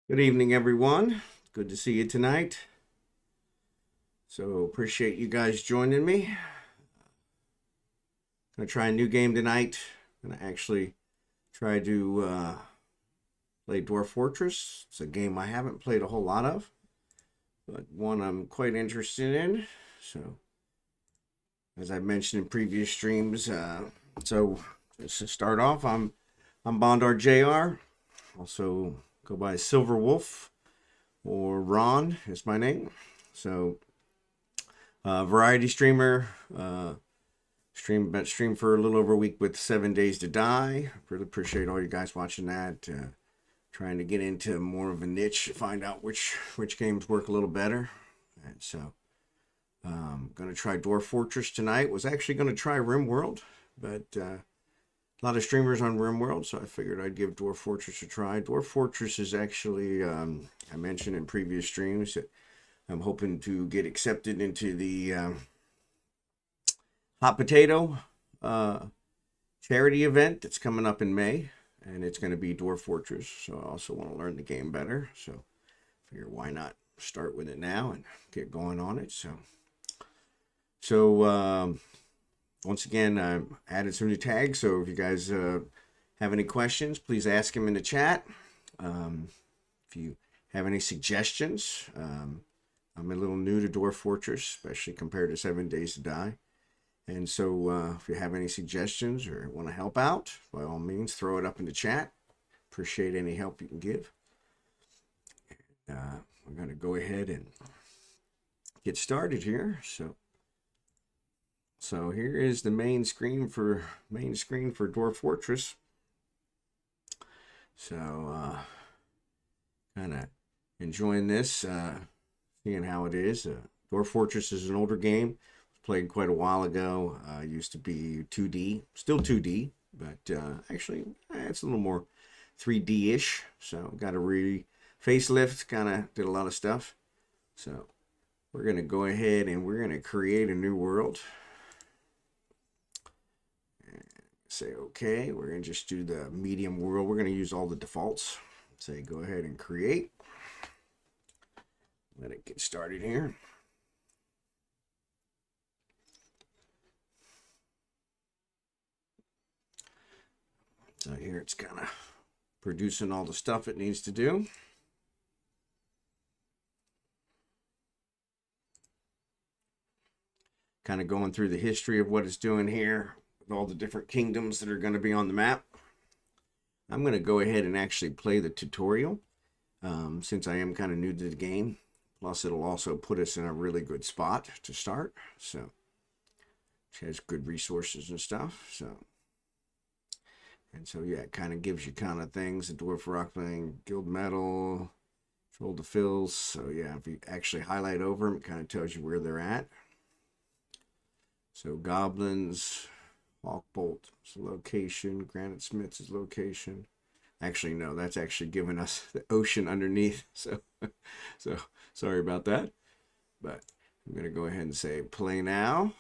Good evening, everyone. Good to see you tonight. So appreciate you guys joining me. Gonna try a new game tonight. Gonna actually try to play Dwarf Fortress. It's a game I haven't played a whole lot of, but one I'm quite interested in. So, as I mentioned in previous streams, so just to start off, I'm Bondar JR. Also go by Silver Wolf, or Ron is my name. So variety streamer, stream for a little over a week with 7 Days to Die. Really appreciate all you guys watching that. Trying to get into more of a niche, find out which games work a little better. And so gonna try Dwarf Fortress tonight. Was actually gonna try RimWorld, but a lot of streamers on RimWorld, so I figured I'd give Dwarf Fortress a try. Dwarf Fortress is actually, I mentioned in previous streams that I'm hoping to get accepted into the Hot Potato charity event that's coming up in May, and it's going to be Dwarf Fortress, so I also want to learn the game better. So figure why not start with it now and get going on it. So once again, I added some new tags. So if you guys have any questions, please ask them in the chat. If you have any suggestions, I'm a little new to Dwarf Fortress, especially compared to 7 Days to Die. And so if you have any suggestions or want to help out, by all means, throw it up in the chat. Appreciate any help you can give. We're going to go ahead and get started here. So here is the main screen for Dwarf Fortress. So kind of enjoying this, seeing how it is. Dwarf Fortress is an older game. Played quite a while ago. Used to be 2D, still 2D, but actually it's a little more 3D-ish. So got a facelift, kind of did a lot of stuff. So we're going to go ahead and we're going to create a new world. And say okay. We're going to just do the medium world. We're going to use all the defaults. Say go ahead and create. Let it get started here. So here it's kind of producing all the stuff it needs to do. Kind of going through the history of what it's doing here with all the different kingdoms that are going to be on the map. I'm going to go ahead and actually play the tutorial since I am kind of new to the game. Plus it'll also put us in a really good spot to start. So it has good resources and stuff. And so yeah, it kind of gives you kind of things, the Dwarf Rockling, Guild Medal, Troll the Fills. So yeah, if you actually highlight over them, it kind of tells you where they're at. So Goblins, Hawkbolt's location, Granite Smith's location. Actually, no, that's actually giving us the ocean underneath. So sorry about that. But I'm going to go ahead and say play now.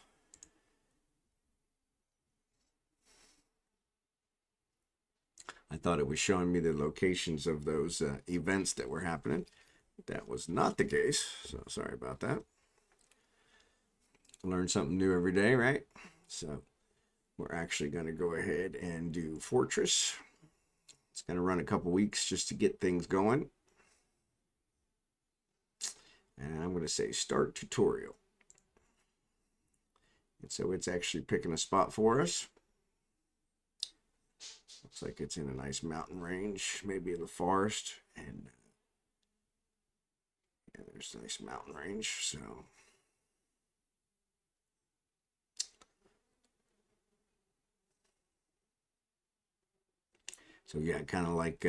I thought it was showing me the locations of those events that were happening. That was not the case, so sorry about that. Learn something new every day, right? So we're actually going to go ahead and do Fortress. It's going to run a couple weeks just to get things going. And I'm going to say start tutorial. And so it's actually picking a spot for us. Looks like it's in a nice mountain range, maybe in the forest, and yeah, there's a nice mountain range. So yeah, kind of like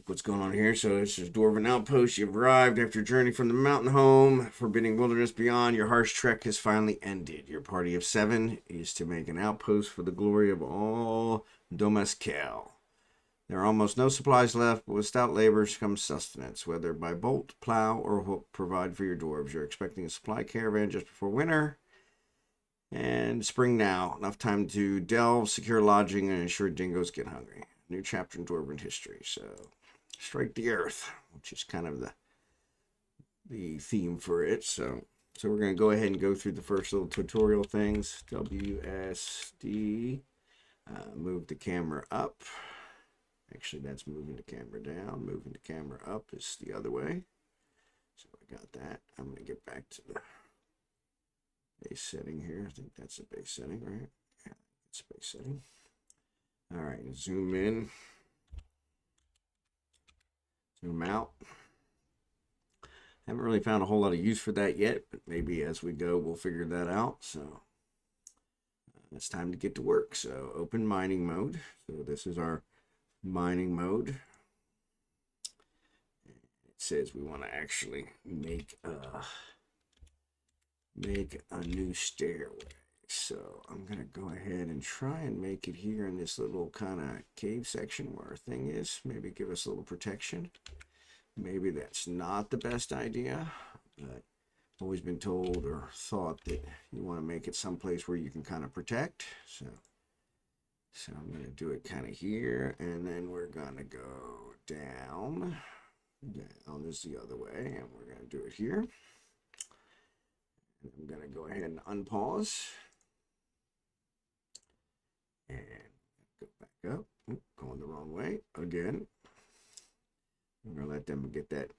what's going on here. So this is Dwarven Outpost. You've arrived after your journey from the mountain home, forbidding wilderness beyond. Your harsh trek has finally ended. Your party of 7 is to make an outpost for the glory of all Domescal. There are almost no supplies left, but with stout labor comes sustenance, whether by bolt, plow, or hook. Provide for your dwarves. You're expecting a supply caravan just before winter. And spring now. Enough time to delve, secure lodging, and ensure dingoes get hungry. New chapter in Dwarven history. So strike the earth, which is kind of the theme for it. So we're going to go ahead and go through the first little tutorial things. WSD, move the camera up. Actually, that's moving the camera down. Moving the camera up is the other way. So I got that. I'm going to get back to the base setting here. I think that's the base setting, right? Yeah, it's base setting. All right, zoom in. Zoom out. Haven't really found a whole lot of use for that yet, but maybe as we go, we'll figure that out. So it's time to get to work. So open mining mode. So this is our mining mode. It says we want to actually make a new stairway. So I'm going to go ahead and try and make it here in this little kind of cave section where our thing is. Maybe give us a little protection. Maybe that's not the best idea, but I've always been told or thought that you want to make it someplace where you can kind of protect. So I'm going to do it kind of here, and then we're going to go down Down is the other way, and we're going to do it here. And I'm going to go ahead and unpause. And go back up. Oop, going the wrong way again. I'm going to let them get that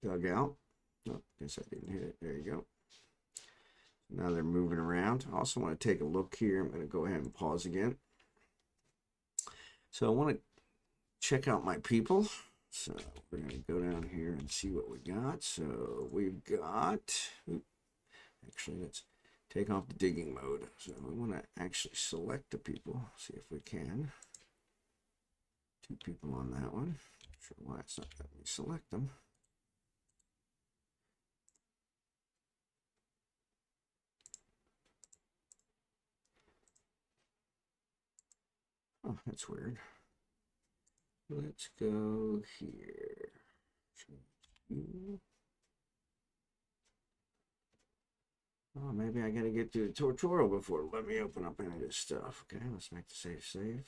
dug out. Oh, guess I didn't hit it. There you go. Now they're moving around. I also want to take a look here. I'm going to go ahead and pause again. So I want to check out my people. So we're going to go down here and see what we got. So we've got, actually, let's take off the digging mode. So we want to actually select the people, see if we can. 2 people on that one. Not sure why it's not letting me select them. Oh, that's weird. Let's go here. Oh, maybe I gotta get to the tutorial before let me open up any of this stuff. Okay, let's make the save.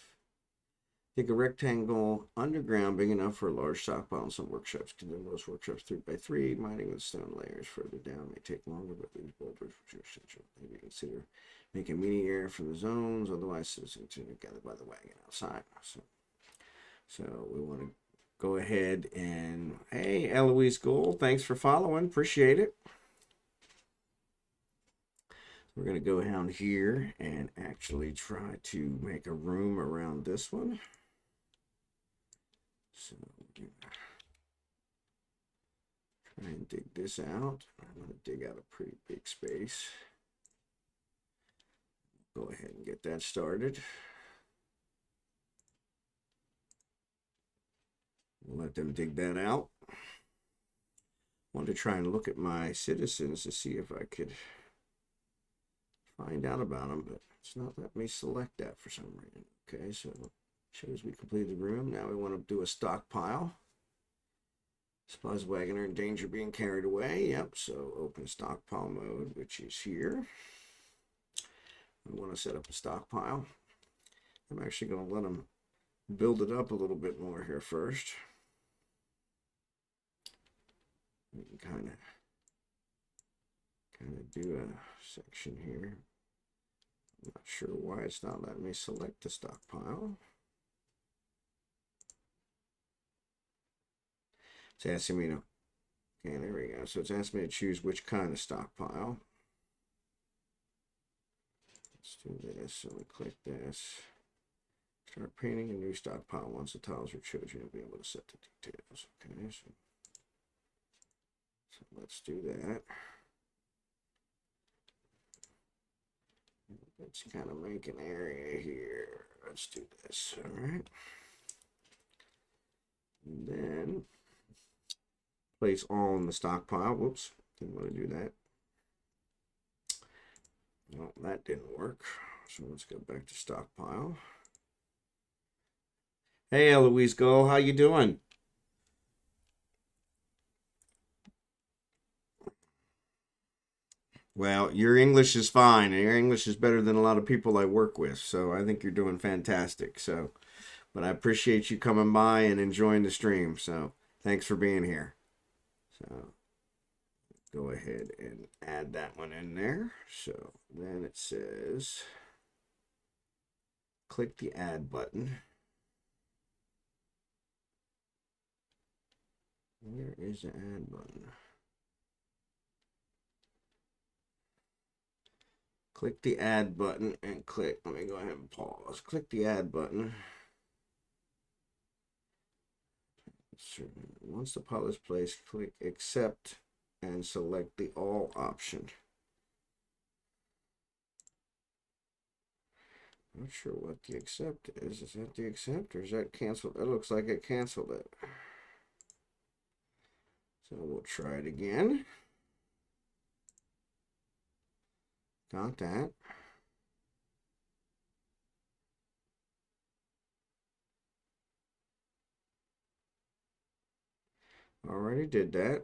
Take a rectangle underground big enough for a large stockpile in some workshops. Condemn most workshops 3x3. Mining with stone layers further down may take longer, but these boulders are essential. Maybe consider making mini area for the zones. Otherwise, citizens are gathered by the wagon outside. So we want to go ahead and, hey, Eloise Gold, thanks for following. Appreciate it. We're going to go down here and actually try to make a room around this one. So try and dig this out. I'm going to dig out a pretty big space. Go ahead and get that started. We'll let them dig that out. Want to try and look at my citizens to see if I could find out about them, but it's not letting me select that for some reason. Okay, so shows we completed the room. Now we want to do a stockpile. Supplies wagon are in danger of being carried away. Yep, so open stockpile mode, which is here. We want to set up a stockpile. I'm actually going to let them build it up a little bit more here first. We can kind of do a section here. I'm not sure why it's not letting me select the stockpile. It's asking me to, okay, there we go. So it's asking me to choose which kind of stockpile. Let's do this. So we click this. Start painting a new stockpile. Once the tiles are chosen, you'll be able to set the details. Okay, so let's do that. Let's kind of make an area here. Let's do this. All right. And then place all in the stockpile. Whoops, didn't want to do that. Well, that didn't work. So let's go back to stockpile. Hey, Eloise Go, how you doing? Well, your English is fine. Your English is better than a lot of people I work with, so I think you're doing fantastic. So, but I appreciate you coming by and enjoying the stream. So, thanks for being here. So, go ahead and add that one in there. So, then it says click the add button. Where is the add button? Click the add button and click. Let me go ahead and pause. Click the add button. Once the pile is placed, click accept and select the all option. Not sure what the accept is. Is that the accept or is that canceled? It looks like it canceled it. So we'll try it again. Got that. Already did that.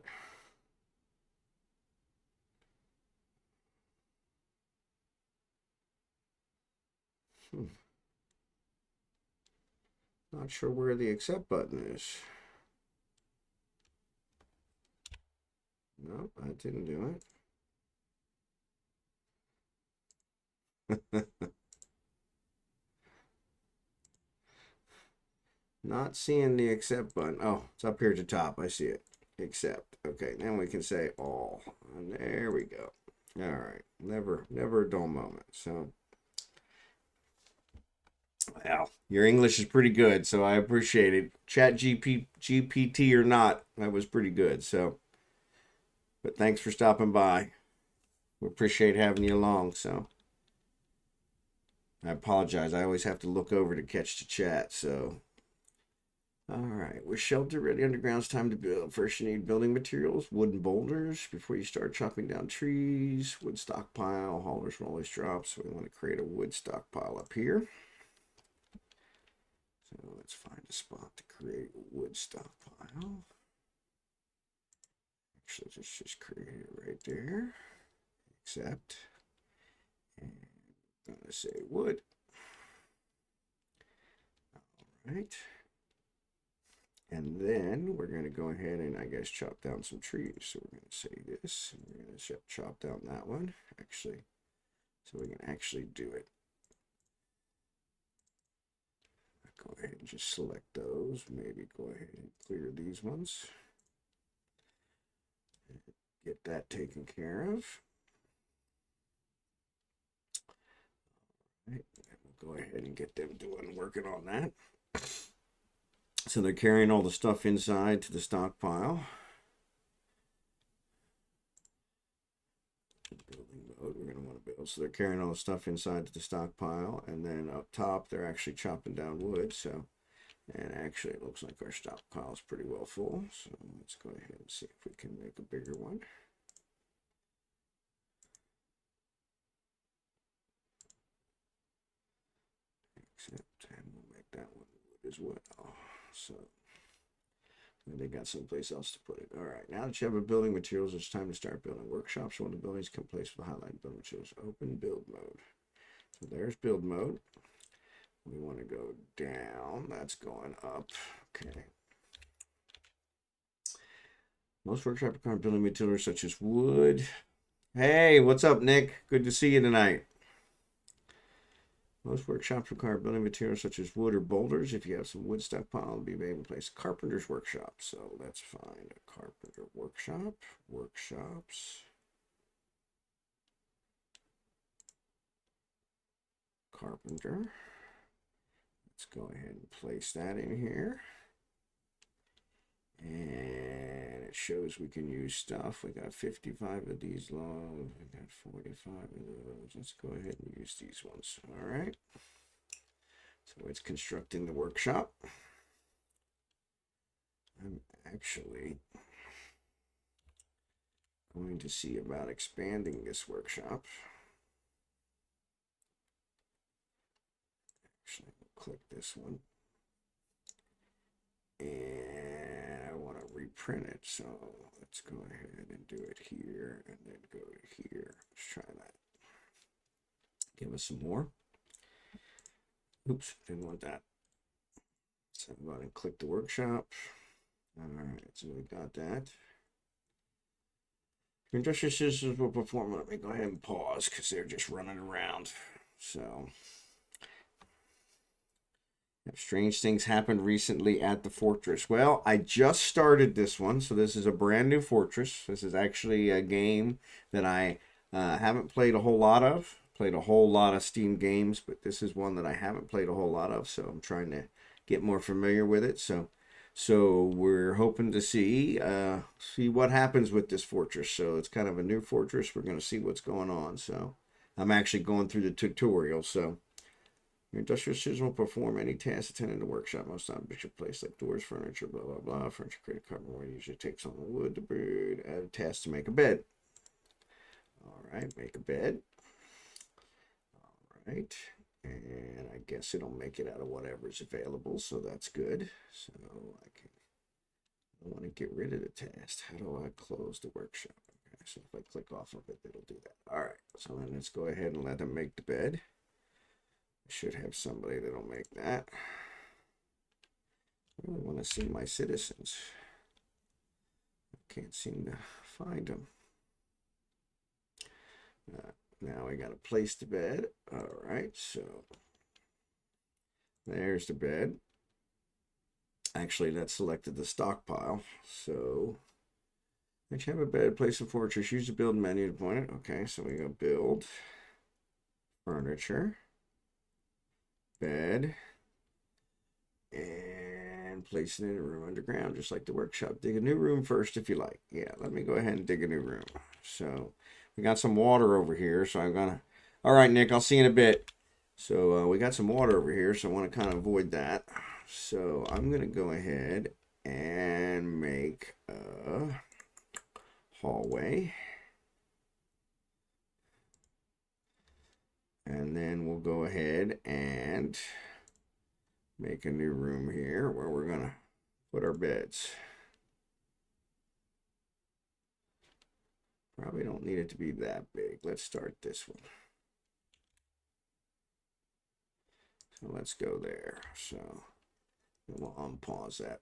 Not sure where the accept button is. Nope, I didn't do it. Not seeing the accept button. Oh, it's up here at the top. I see it. Accept. Okay, then we can say all. And there we go. All right. Never a dull moment. So, well, your English is pretty good, so I appreciate it. GPT or not, that was pretty good. So, but thanks for stopping by. We appreciate having you along. So, I apologize. I always have to look over to catch the chat. So, all right, with shelter ready underground, it's time to build. First, you need building materials, wooden boulders before you start chopping down trees, wood stockpile, haulers from always drop. So, we want to create a wood stockpile up here. So, let's find a spot to create a wood stockpile. Actually, let's just create it right there. Accept. And I'm going to say wood. All right. And then we're going to go ahead and, I guess, chop down some trees. So we're going to say this, and we're going to chop down that one, actually, so we can actually do it. Go ahead and just select those. Maybe go ahead and clear these ones. Get that taken care of. All right, we'll go ahead and get them working on that. So they're carrying all the stuff inside to the stockpile. Building mode, we're going to want to build. So they're carrying all the stuff inside to the stockpile, and then up top they're actually chopping down wood. So, and actually it looks like our stockpile is pretty well full. So let's go ahead and see if we can make a bigger one. Except, and we'll make that one wood as well. So they got someplace else to put it. All right, now that you have a building materials, it's time to start building workshops. When the buildings come place with highlighted building materials, open build mode. So there's build mode. We want to go down. That's going up. Okay. Most workshop require building materials such as wood. Hey, what's up, Nick? Good to see you tonight. Most workshops require building materials such as wood or boulders. If you have some wood stockpile, it'll be able to place a carpenter's workshop. So let's find a carpenter workshop. Workshops. Carpenter. Let's go ahead and place that in here. And it shows we can use stuff. We got 55 of these logs. We got 45 of those. Let's go ahead and use these ones. All right. So it's constructing the workshop. I'm actually going to see about expanding this workshop. Actually, I'll click this one. And I want to reprint it. So let's go ahead and do it here and then go to here. Let's try that. Give us some more. Oops, didn't want that. So I'm going to click the workshop. All right, so we got that. Industrial systems will perform. Let me go ahead and pause because they're just running around. So, strange things happened recently at the fortress. Well, I just started this one, so this is a brand new fortress. This is actually a game that I haven't played a whole lot of. Played a whole lot of Steam games, but this is one that I haven't played a whole lot of, so I'm trying to get more familiar with it. So we're hoping to see what happens with this fortress. So it's kind of a new fortress. We're going to see what's going on. So I'm actually going through the tutorial. So your industrial system will perform any task attended in the workshop. Most objects are placed like doors, furniture, blah, blah, blah. Furniture created carbon usually takes on the wood, the bird. Add a task to make a bed. All right, make a bed. All right. And I guess it'll make it out of whatever's available. So that's good. So I want to get rid of the task. How do I close the workshop? Okay, so if I click off of it, it'll do that. All right, so then let's go ahead and let them make the bed. I should have somebody that'll make that. I really want to see my citizens. I can't seem to find them. Now I got to place the bed. All right, so there's the bed. Actually, that selected the stockpile. So let's have a bed, place a fortress, use the build menu to point it. Okay, so we go build, furniture, bed, and place it in a room underground, just like the workshop. Dig a new room first if you like. Yeah, let me go ahead and dig a new room. So we got some water over here, so I'm gonna. All right, Nick, I'll see you in a bit. So we got some water over here, so I want to kind of avoid that. So I'm gonna go ahead and make a hallway. And then we'll go ahead and make a new room here where we're gonna put our beds. Probably don't need it to be that big. Let's start this one. So let's go there. So we'll unpause that.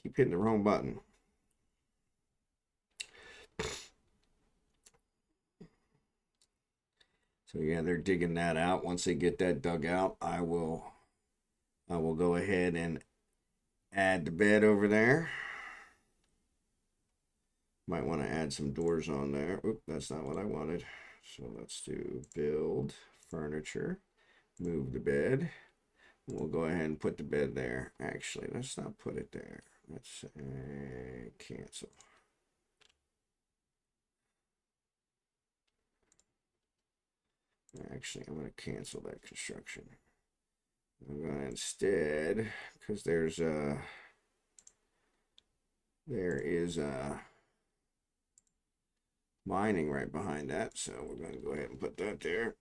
Keep hitting the wrong button. So yeah, they're digging that out. Once they get that dug out, I will go ahead and add the bed over there. Might want to add some doors on there. Oop, that's not what I wanted. So let's do build furniture, move the bed. We'll go ahead and put the bed there. Actually, let's not put it there. Let's cancel. Actually, I'm going to cancel that construction. I'm going to instead, because there is mining right behind that, so we're going to go ahead and put that there.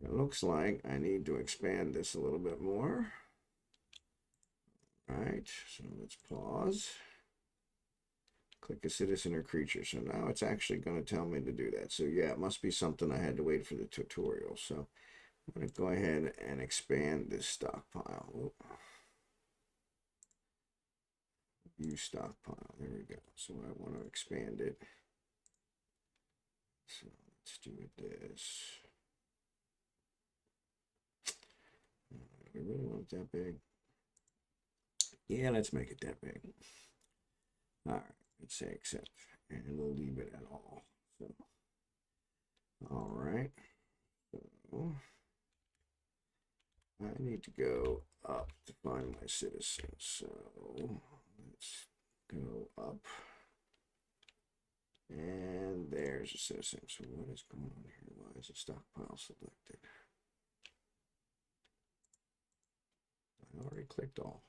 It looks like I need to expand this a little bit more. All right, so let's pause. Click a citizen or creature. So now it's actually going to tell me to do that. So yeah, it must be something I had to wait for the tutorial. So I'm going to go ahead and expand this stockpile. Oop. Use stockpile. There we go. So I want to expand it. So let's do it this. I really want it that big. Yeah, let's make it that big. All right, let's say accept, and we'll leave it at all. So, all right. So I need to go up to find my citizens. So let's go up. And there's a citizen. So what is going on here? Why is the stockpile selected? I already clicked all.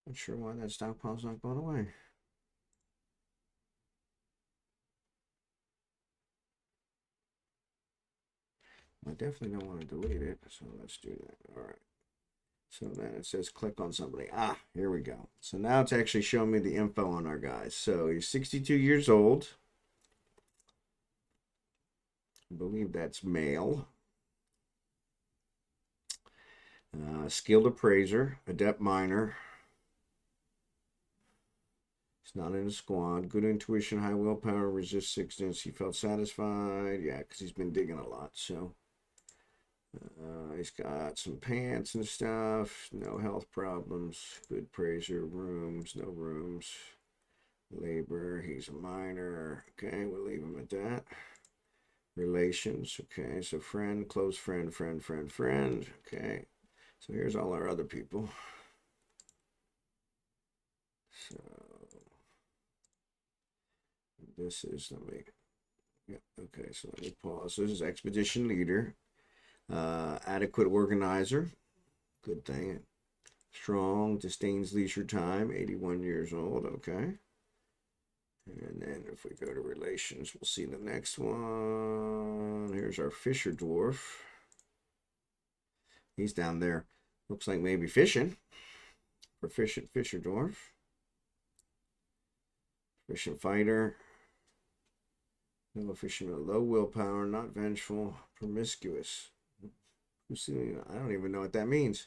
Not sure why that stockpile's not going away. I definitely don't want to delete it, so let's do that. All right. So then it says click on somebody. Ah, here we go. So now it's actually showing me the info on our guys. So he's 62 years old. I believe that's male. Skilled appraiser, adept miner. He's not in a squad. Good intuition, high willpower, resist sickness. He felt satisfied. Yeah, because he's been digging a lot. So he's got some pants and stuff. No health problems. Good praiser. Rooms. No rooms. Labor. He's a miner. Okay, we'll leave him at that. Relations. Okay, so friend, close friend, friend, friend, friend. Okay, so here's all our other people. So this is, let me, yeah, okay, so let me pause. This is expedition leader. Adequate organizer. Good thing. Strong, disdains leisure time, 81 years old. Okay. And then if we go to relations, we'll see the next one. Here's our fisher dwarf. He's down there. Looks like maybe fishing. Proficient fisher dwarf. Proficient fighter. No efficient, low willpower, not vengeful, promiscuous. I don't even know what that means.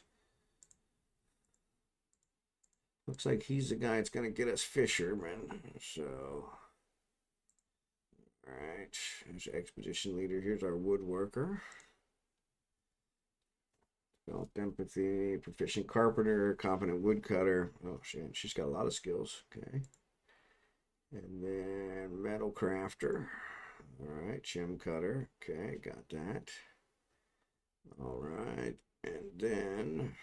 Looks like he's the guy that's going to get us fishermen. So, all right. There's our expedition leader. Here's our woodworker. Developed empathy, proficient carpenter, competent woodcutter. Oh, shit. She's got a lot of skills. Okay. And then metal crafter. All right. Gem cutter. Okay. Got that. All right. And then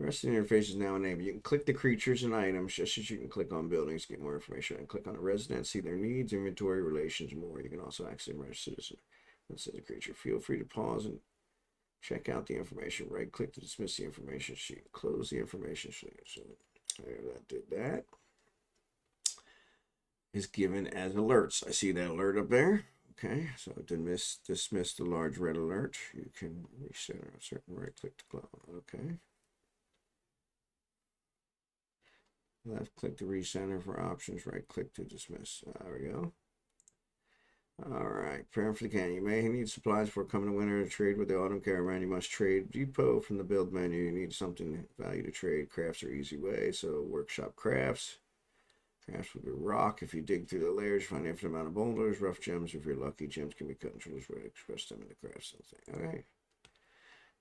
the rest of the interface is now enabled. You can click the creatures and items just as you can click on buildings, get more information, and click on a resident, see their needs, inventory, relations, more. You can also access a citizen. This is a creature. Feel free to pause and check out the information. Right click to dismiss the information sheet. Close the information sheet. So there, that did that. Is given as alerts. I see that alert up there. Okay, so dismiss the large red alert. You can reset a certain right click to close. Okay. Left click to recenter for options. Right click to dismiss. There we go. All right. Prepare for the can. You may need supplies before coming to winter to trade with the autumn caravan. You must trade depot from the build menu. You need something value to trade. Crafts are easy way. So workshop crafts. Crafts would be rock. If you dig through the layers, you find an infinite amount of boulders. Rough gems. If you're lucky, gems can be cut into tools where to express them into crafts. All right.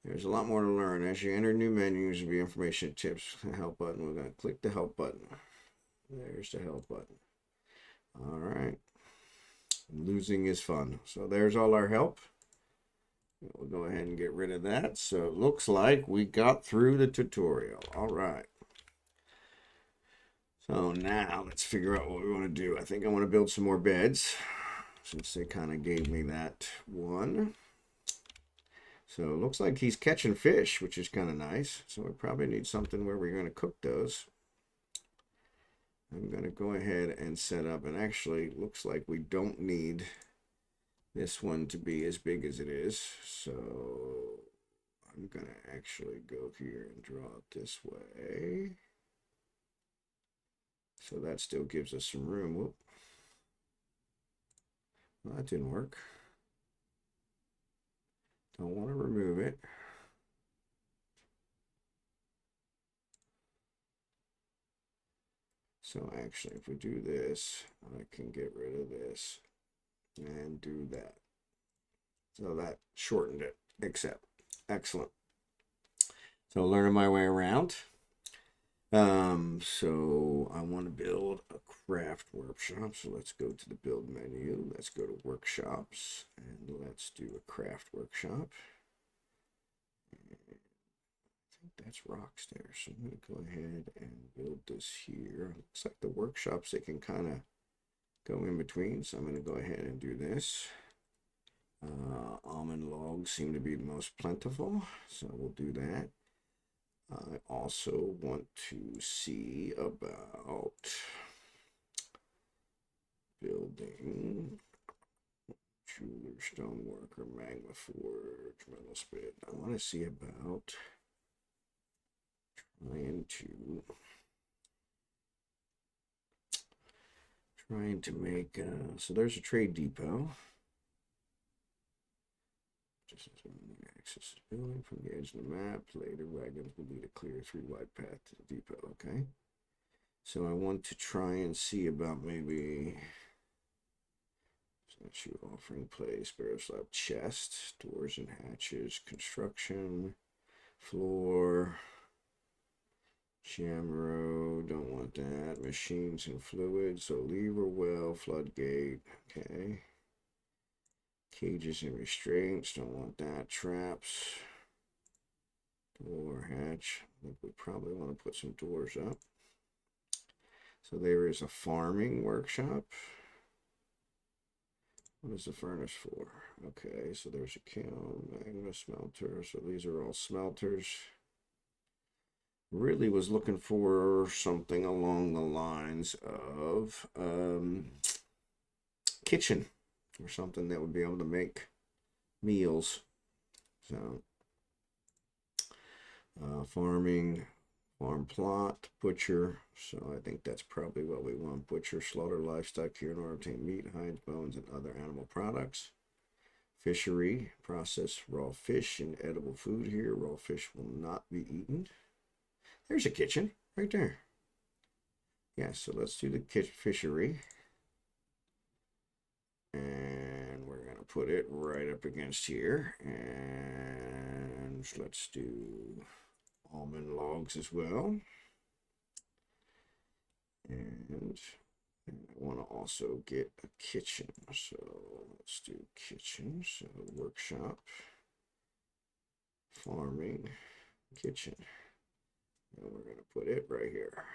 There's a lot more to learn. As you enter new menus, there'll be information, tips, the help button. We're going to click the help button. There's the help button. All right. Losing is fun. So there's all our help. We'll go ahead and get rid of that. So it looks like we got through the tutorial. All right. So now let's figure out what we want to do. I think I want to build some more beds since they kind of gave me that one. So it looks like he's catching fish, which is kind of nice. So we probably need something where we're going to cook those. I'm going to go ahead and set up, and actually looks like we don't need this one to be as big as it is. So I'm going to actually go here and draw it this way. So that still gives us some room. Whoop. Well, that didn't work. Don't want to remove it. So actually, if we do this, I can get rid of this and do that. So that shortened it, except. Excellent. So learning my way around. So I want to build a craft workshop. So let's go to the build menu. Let's go to workshops and let's do a craft workshop. I think that's rocks there. So I'm going to go ahead and build this here. Looks like the workshops, they can kind of go in between. So I'm going to go ahead and do this. Almond logs seem to be the most plentiful. So we'll do that. I also want to see about building jeweler, stoneworker, magma forge, metal spit. I want to see about trying to make so there's a trade depot. Just access the building from the edge of the map. Later, wagons will lead a clear 3-wide path to the depot. Okay. So I want to try and see about maybe statue offering place, barrel slab chest, doors and hatches, construction, floor, Jamro, don't want that. Machines and fluids, so lever well, floodgate, okay. Cages and restraints, don't want that. Traps, door, hatch. I think we probably want to put some doors up. So there is a farming workshop. What is the furnace for? Okay, so there's a kiln, magma smelter. So these are all smelters. Really was looking for something along the lines of kitchen or something that would be able to make meals. So farming Farm plot, butcher. So I think that's probably what we want. Butcher, slaughter livestock here in order to obtain meat, hides, bones, and other animal products. Fishery, process raw fish and edible food here. Raw fish will not be eaten. There's a kitchen right there. Yeah, so let's do the fishery. And we're going to put it right up against here. And let's do almond logs as well. And I want to also get a kitchen. So let's do kitchen. So workshop, farming, kitchen. And we're going to put it right here.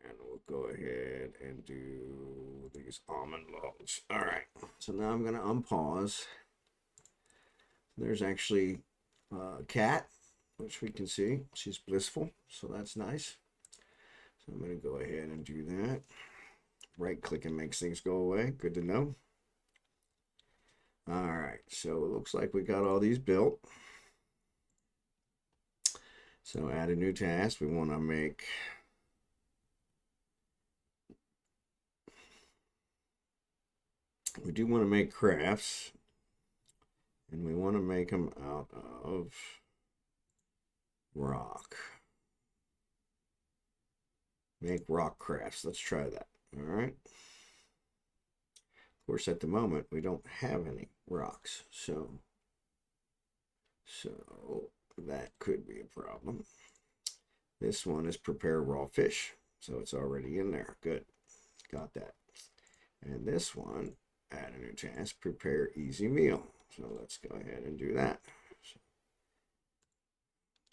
And we'll go ahead and do these almond logs. All right. So now I'm going to unpause. There's actually a cat, which we can see. She's blissful, so that's nice. So I'm going to go ahead and do that. Right clicking makes things go away. Good to know. All right, so it looks like we got all these built. So add a new task. We want to make crafts, and we want to make them out of rock. Make rock crafts. Let's try that. All right. Of course, at the moment, we don't have any rocks, so that could be a problem. This one is prepare raw fish, so it's already in there. Good. Got that. And this one, add a new task, prepare easy meal. So let's go ahead and do that.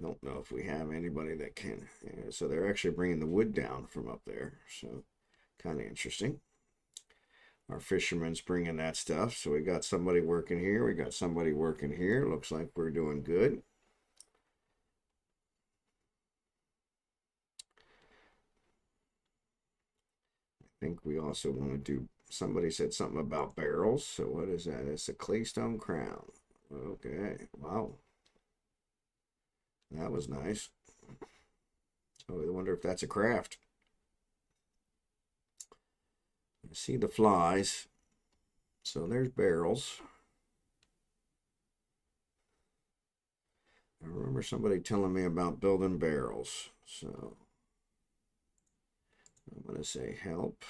Don't know if we have anybody that can. Yeah, so they're actually bringing the wood down from up there. So kind of interesting. Our fisherman's bringing that stuff. So we got somebody working here. We got somebody working here. Looks like we're doing good. I think we also want to do, somebody said something about barrels. So what is that? It's a claystone crown. Okay. Wow. That was nice. Oh, I wonder if that's a craft. I see the flies. So there's barrels. I remember somebody telling me about building barrels. So I'm going to say help.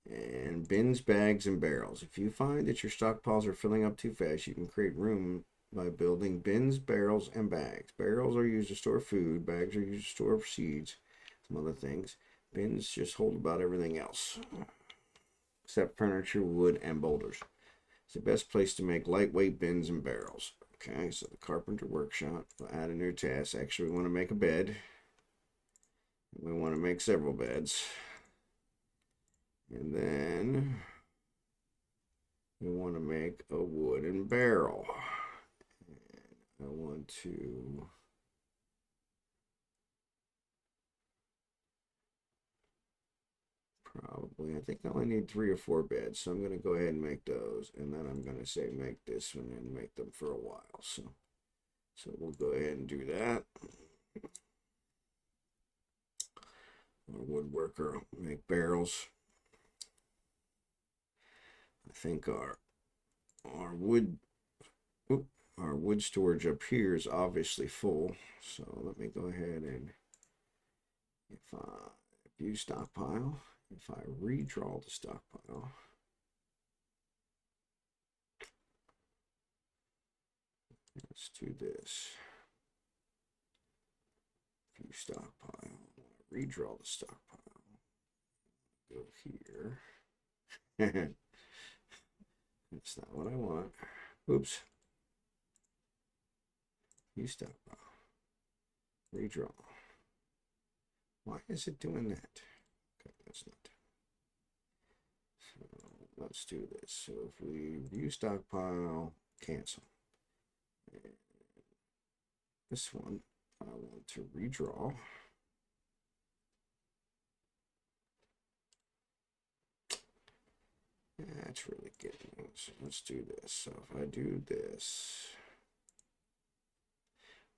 And bins, bags, and barrels. If you find that your stockpiles are filling up too fast, you can create room by building bins, barrels, and bags. Barrels are used to store food. Bags are used to store seeds, some other things. Bins just hold about everything else, except furniture, wood, and boulders. It's the best place to make lightweight bins and barrels. Okay, so the carpenter workshop. We'll add a new task. Actually, we want to make a bed. We want to make several beds. And then we want to make a wooden barrel. And I want to probably, I think I only need 3 or 4 beds. So I'm going to go ahead and make those. And then I'm going to say make this one and make them for a while. So we'll go ahead and do that. Our woodworker make barrels. I think our wood storage up here is obviously full. So let me go ahead and if I view stockpile, if I redraw the stockpile, let's do this. View stockpile, redraw the stockpile. Go here. That's not what I want. Oops. View stockpile. Redraw. Why is it doing that? Okay, that's not. So let's do this. So if we view stockpile, cancel. And this one, I want to redraw. that's really getting me. So let's do this. So if I do this,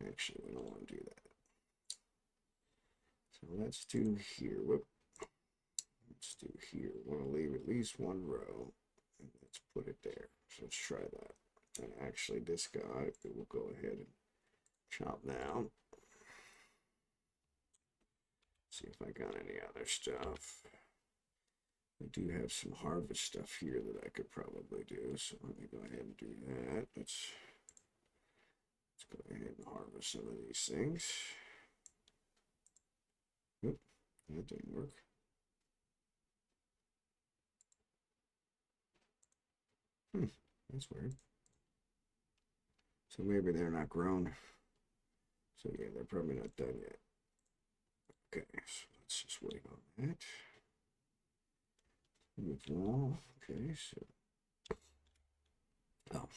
actually, we don't want to do that. So let's do here. Whoop. Let's do here. We want to leave at least one row. And let's put it there. So let's try that. And actually, this guy, we will go ahead and chop down. See if I got any other stuff. I do have some harvest stuff here that I could probably do. So let me go ahead and do that. Let's go ahead and harvest some of these things. Oop, that didn't work. That's weird. So maybe they're not grown. So yeah, they're probably not done yet. Okay, so let's just wait on that. Wall. Okay, so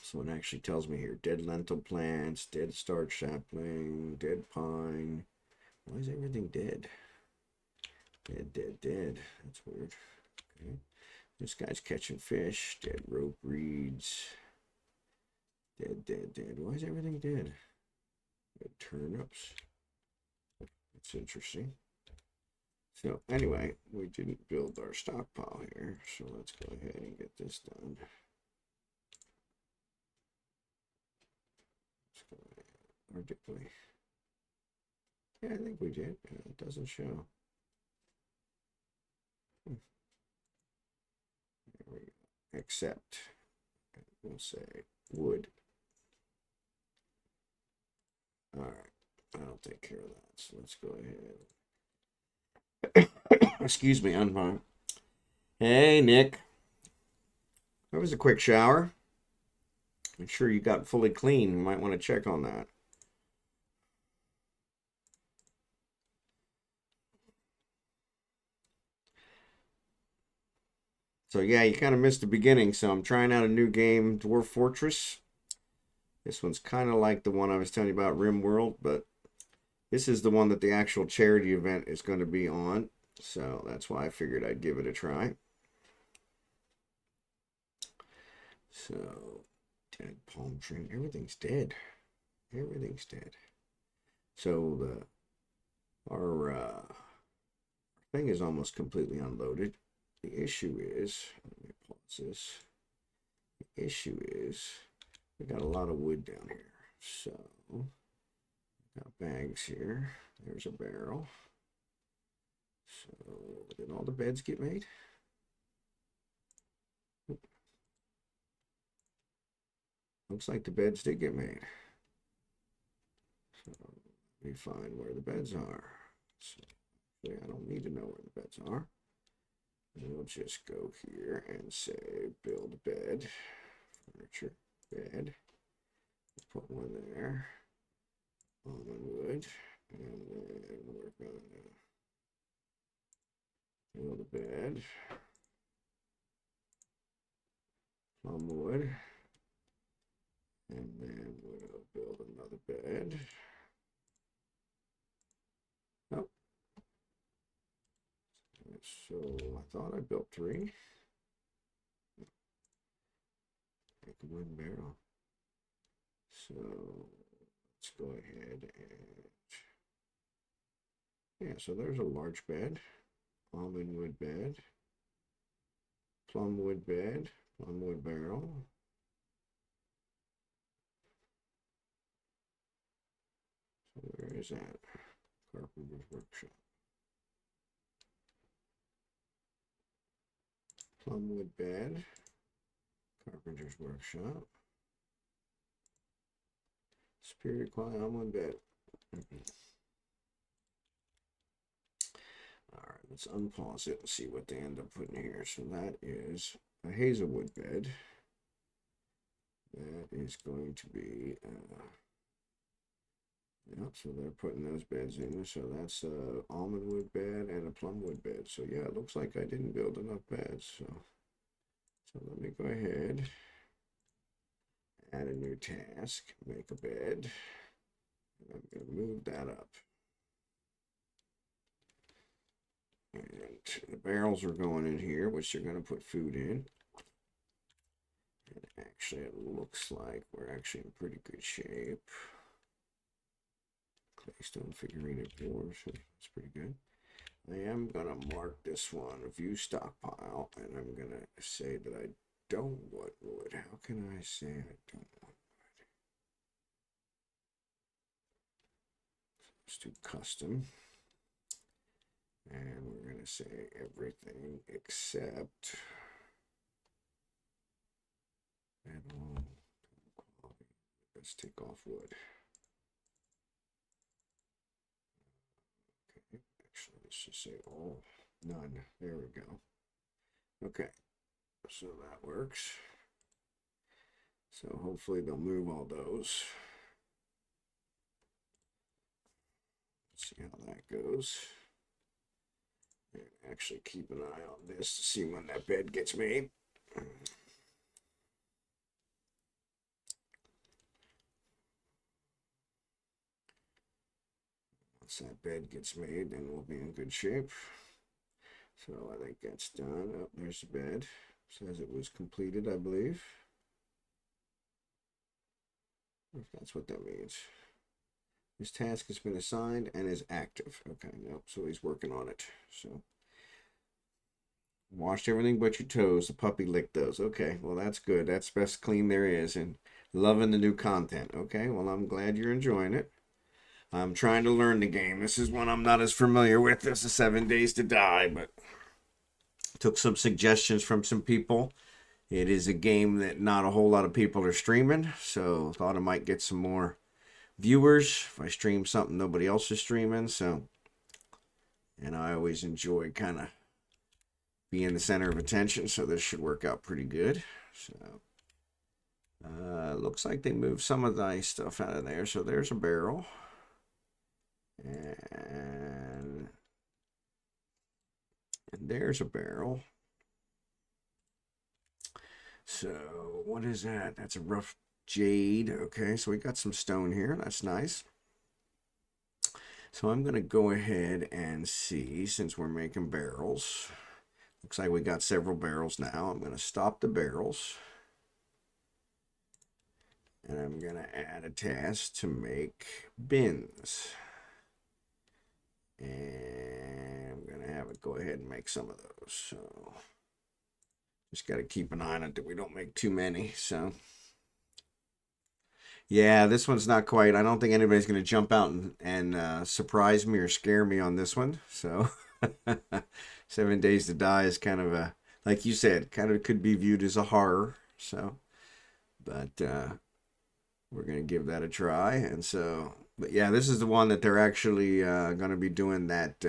so it actually tells me here: dead lentil plants, dead starch sapling, dead pine. Why is everything dead? Dead, dead, dead. That's weird. Okay, this guy's catching fish. Dead rope reeds. Dead, dead, dead. Why is everything dead? Dead turnips. That's interesting. So anyway, we didn't build our stockpile here, so let's go ahead and get this done. Let's go ahead. Or did we? Yeah, I think we did. It doesn't show. There we go. Except, we'll say wood. All right, I'll take care of that. So let's go ahead. Excuse me, I'm fine. Hey, Nick. That was a quick shower. I'm sure you got fully clean. You might want to check on that. So yeah, you kind of missed the beginning. So I'm trying out a new game, Dwarf Fortress. This one's kind of like the one I was telling you about, RimWorld, but this is the one that the actual charity event is going to be on. So that's why I figured I'd give it a try. So, dead palm tree. Everything's dead. Everything's dead. So our thing is almost completely unloaded. The issue is, let me pause this. The issue is we got a lot of wood down here. So, got bags here. There's a barrel. So, did all the beds get made? Looks like the beds did get made. So, let me find where the beds are. So, I don't need to know where the beds are. We'll just go here and say build bed, furniture, bed. Put one there, almond wood, and then we're going to build a bed, plum wood, and then we'll build another bed. Oh, so I thought I built 3. Make a wooden barrel. So let's go ahead and yeah. So there's a large bed, almond wood bed, plum wood bed, plum wood barrel. So where is that? Carpenter's workshop. Plumwood bed, carpenter's workshop, superior quality almond bed. All right, let's unpause it and see what they end up putting here. So that is a hazelwood bed. That is going to be, yep, so they're putting those beds in. So that's a almond wood bed and a plumwood bed. So yeah, it looks like I didn't build enough beds. So let me go ahead, add a new task, make a bed. And I'm going to move that up. And the barrels are going in here, which they're going to put food in. And actually, it looks like we're actually in pretty good shape. Claystone figurine of dwarves. That's pretty good. I am going to mark this one, view stockpile, and I'm going to say that I don't want wood. How can I say I don't want wood? Let's do custom. And we're going to say everything except and all quality. Let's take off wood. Okay, actually, let's just say all, none. There we go. Okay, so that works. So hopefully they'll move all those. Let's see how that goes. And actually keep an eye on this to see when that bed gets made. Once that bed gets made, then we'll be in good shape. So I think that's done. Oh, there's the bed. Says it was completed, I believe. If that's what that means. His task has been assigned and is active. Okay, nope. So he's working on it. So washed everything but your toes. The puppy licked those. Okay, well that's good. That's best clean there is, and loving the new content. Okay, well I'm glad you're enjoying it. I'm trying to learn the game. This is one I'm not as familiar with as the 7 Days to Die, but took some suggestions from some people. It is a game that not a whole lot of people are streaming, so thought I might get some more viewers if I stream something nobody else is streaming. So, and I always enjoy kind of being the center of attention, so this should work out pretty good. So, looks like they moved some of the nice stuff out of there. So there's a barrel, and there's a barrel. So what is that? That's a rough jade. Okay, so we got some stone here. That's nice. So I'm going to go ahead and see, since we're making barrels. Looks like we got several barrels now. I'm going to stop the barrels. And I'm going to add a task to make bins. And I'm going to have it go ahead and make some of those. So just got to keep an eye on it that we don't make too many. So yeah, this one's not quite. I don't think anybody's going to jump out and surprise me or scare me on this one. So 7 Days to Die is kind of a, like you said, kind of could be viewed as a horror. So, but we're going to give that a try. And so, but yeah, this is the one that they're actually going to be doing that.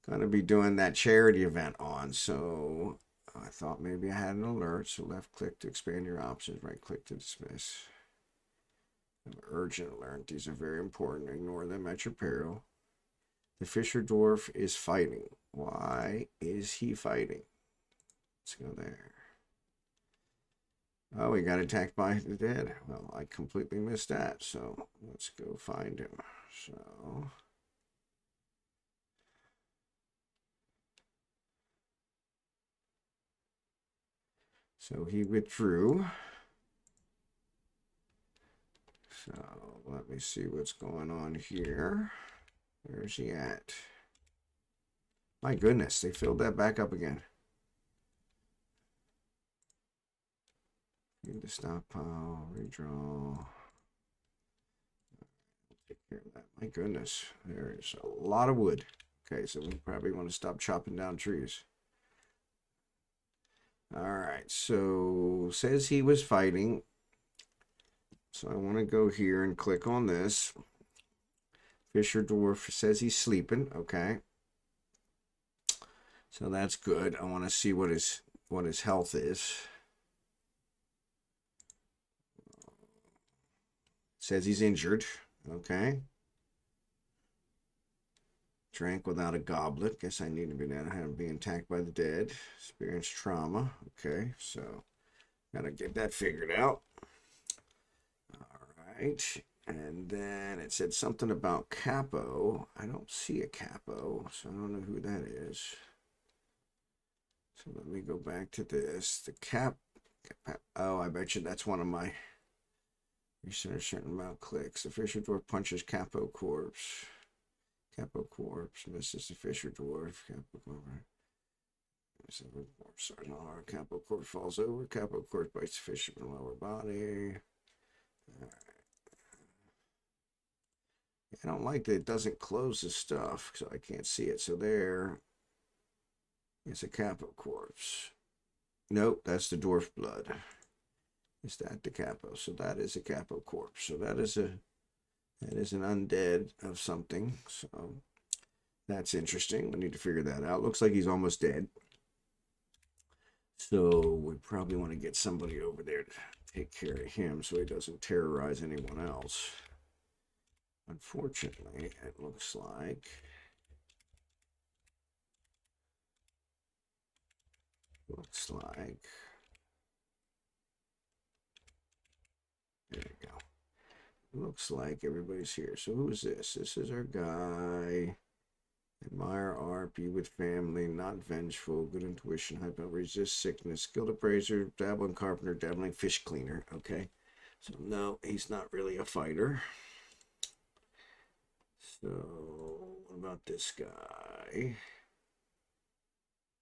Going to be doing that charity event on. So I thought maybe I had an alert. So left click to expand your options, right click to dismiss. Urgent alert. These are very important. Ignore them at your peril. The Fisher Dwarf is fighting. Why is he fighting? Let's go there. Oh, he got attacked by the dead. Well, I completely missed that. So let's go find him. So he withdrew. So let me see what's going on here. Where's he at? My goodness, they filled that back up again. Need to stockpile, redraw. Take care of that. My goodness, there is a lot of wood. Okay, so we probably want to stop chopping down trees. All right, so says he was fighting. So I want to go here and click on this. Fisher Dwarf says he's sleeping. Okay. So that's good. I want to see what his health is. Says he's injured. Okay. Drank without a goblet. Guess I need to be down. Have being attacked by the dead. Experienced trauma. Okay, so gotta get that figured out. All right. And then it said something about capo. I don't see a capo, so I don't know who that is. So let me go back to this. The cap. Oh, I bet you that's one of my. Reset a certain amount of clicks. The Fisher Dwarf punches Capo Corpse. Capo Corpse misses the Fisher Dwarf. Capo Corpse. Sorry, no, Capo Corpse falls over. Capo Corpse bites the Fisher in the lower body. All right. I don't like that it doesn't close the stuff, so I can't see it. So there is a Capo Corpse. Nope, that's the Dwarf Blood. Is that the Capo? So that is a Capo Corpse. So that is an undead of something. So that's interesting. We need to figure that out. Looks like he's almost dead. So we probably want to get somebody over there to take care of him so he doesn't terrorize anyone else. Unfortunately, it looks like there we go. Looks like everybody's here. So who is this? This is our guy. Admire art, be with family, not vengeful, good intuition, high power, resist sickness, skilled appraiser, dabbling carpenter, dabbling fish cleaner. Okay. So no, he's not really a fighter. So what about this guy?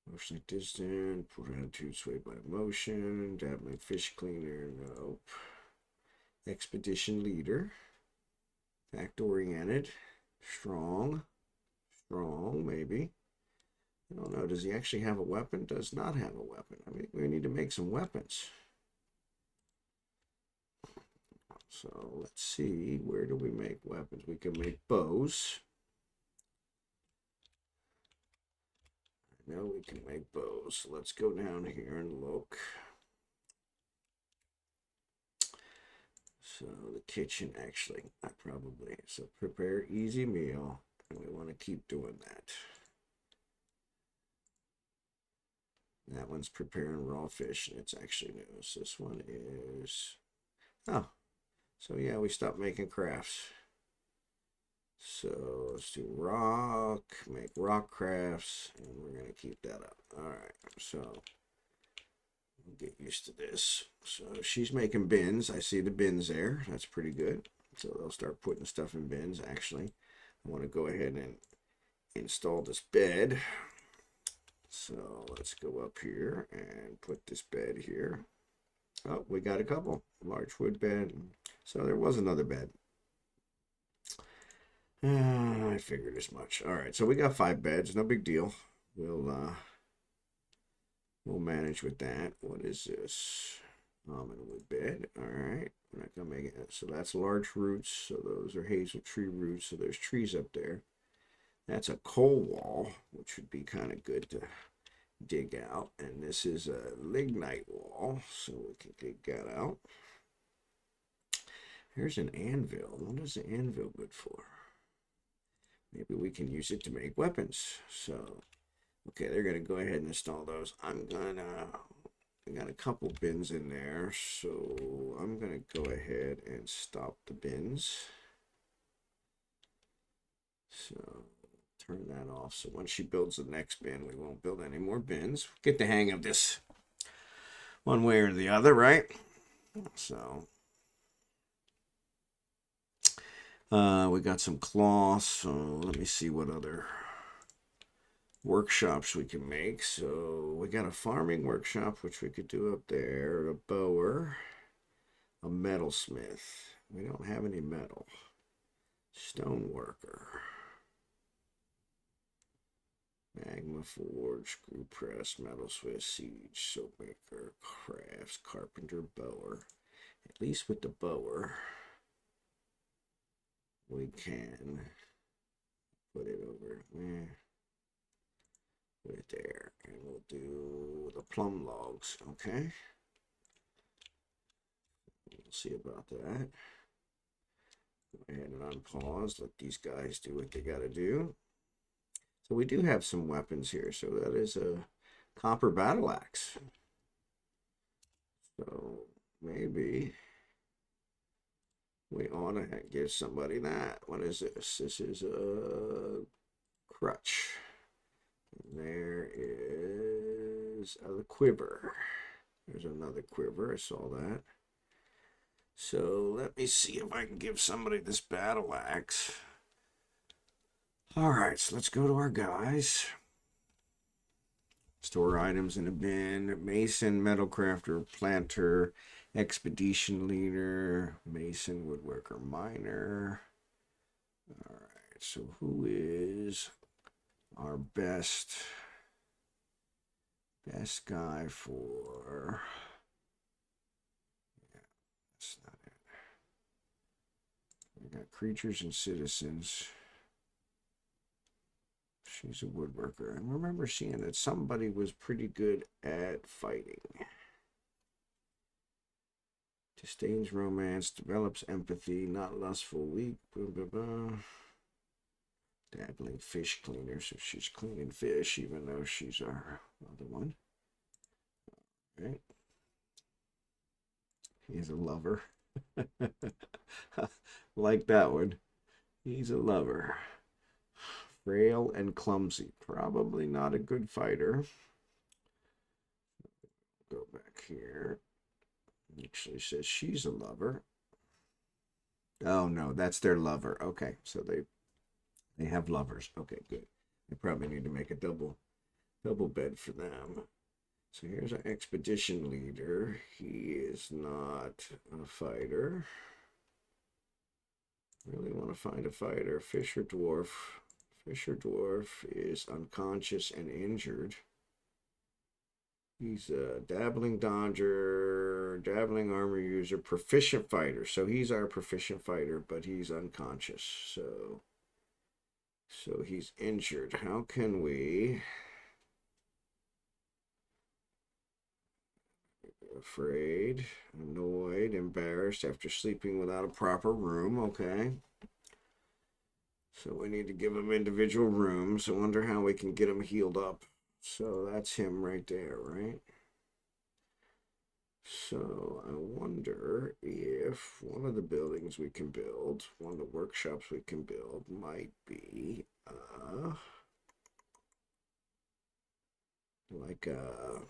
Emotionally distant, poor attitude, swayed by emotion, dabbling fish cleaner. Nope. Expedition leader. Fact oriented. Strong, maybe. I don't know. Does he actually have a weapon? Does not have a weapon. I mean, we need to make some weapons. So let's see. Where do we make weapons? We can make bows. I know we can make bows. So let's go down here and look. So the kitchen, actually, so prepare easy meal. And we want to keep doing that. That one's preparing raw fish, and it's actually new. So this one is, oh, so yeah, we stopped making crafts. So let's do rock, make rock crafts, and we're going to keep that up. All right, so we'll get used to this. So she's making bins. I see the bins there. That's pretty good. So they'll start putting stuff in bins. Actually, I want to go ahead and install this bed. So let's go up here and put this bed here. Oh, we got a couple. Large wood bed. So there was another bed. I figured as much. All right, so we got 5 beds. No big deal. We'll manage with that. What is this? Almond wood bed. All right, we're not gonna make it. So that's large roots. So those are hazel tree roots. So there's trees up there. That's a coal wall, which would be kind of good to dig out. And this is a lignite wall, so we can dig that out. Here's an anvil. What is the anvil good for? Maybe we can use it to make weapons. So, okay, they're going to go ahead and install those. I got a couple bins in there, so I'm going to go ahead and stop the bins. So turn that off. So once she builds the next bin, we won't build any more bins. Get the hang of this one way or the other, right? So we got some cloth. So let me see what other workshops we can make. So we got a farming workshop, which we could do up there, a bower, a metalsmith. We don't have any metal. Stone worker. Magma forge, screw press, metal swiss, siege, soap maker, crafts, carpenter, bower. At least with the bower, we can put it over there. Put it there, and we'll do the plumb logs, okay? We'll see about that. Go ahead and unpause, let these guys do what they gotta do. So we do have some weapons here. So that is a copper battle axe. So maybe we ought to give somebody that. What is this? This is a crutch. And there is a quiver. There's another quiver. I saw that. So let me see if I can give somebody this battle axe. All right, so let's go to our guys. Store items in a bin. Mason, metal crafter, planter, expedition leader, mason, woodworker, miner. All right, so who is our best guy for? Yeah, that's not it. We got creatures and citizens. She's a woodworker. I remember seeing that somebody was pretty good at fighting. Disdains romance, develops empathy, not lustful, weak, blah, blah, blah. Dabbling fish cleaner, so she's cleaning fish, even though she's our other one. Right? He's a lover. Like that one. He's a lover. Frail and clumsy. Probably not a good fighter. Go back here. Actually says she's a lover. Oh no, that's their lover. Okay, so they have lovers. Okay, good. They probably need to make a double bed for them. So here's our expedition leader. He is not a fighter. Really want to find a fighter. Fisher dwarf. Fisher dwarf is unconscious and injured. He's a dabbling dodger, dabbling armor user, proficient fighter. So he's our proficient fighter, but he's unconscious. So he's injured. How can we? Afraid, annoyed, embarrassed after sleeping without a proper room. Okay. So we need to give him individual rooms. I wonder how we can get him healed up. So that's him right there, right? So I wonder if one of the buildings we can build, one of the workshops we can build might be like a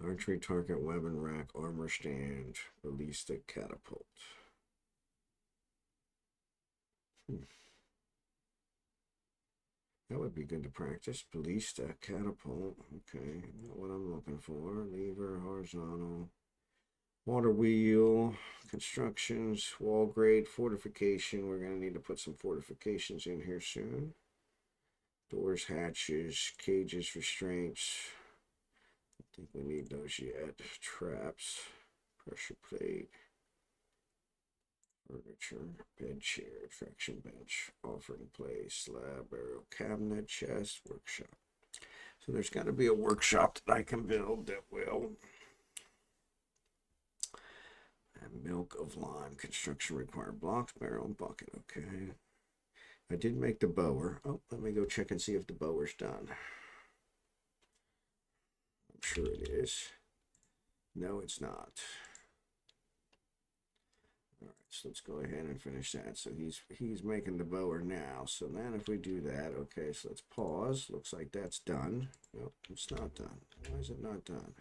archery target, weapon rack, armor stand, ballistic catapult. That would be good to practice. Ballista, catapult. Okay, not what I'm looking for. Lever, horizontal. Water wheel, constructions, wall grade, fortification. We're going to need to put some fortifications in here soon. Doors, hatches, cages, restraints. I don't think we need those yet. Traps, pressure plate. Furniture, bed chair, traction bench, offering place, slab, barrel, cabinet, chest, workshop. So there's got to be a workshop that I can build that will. And milk of lime. Construction required blocks, barrel, and bucket. Okay. I did make the bower. Oh, let me go check and see if the bower's done. I'm sure it is. No, it's not. All right, so let's go ahead and finish that. So he's making the bower now. So then if we do that, okay, so let's pause. Looks like that's done. Nope, it's not done. Why is it not done?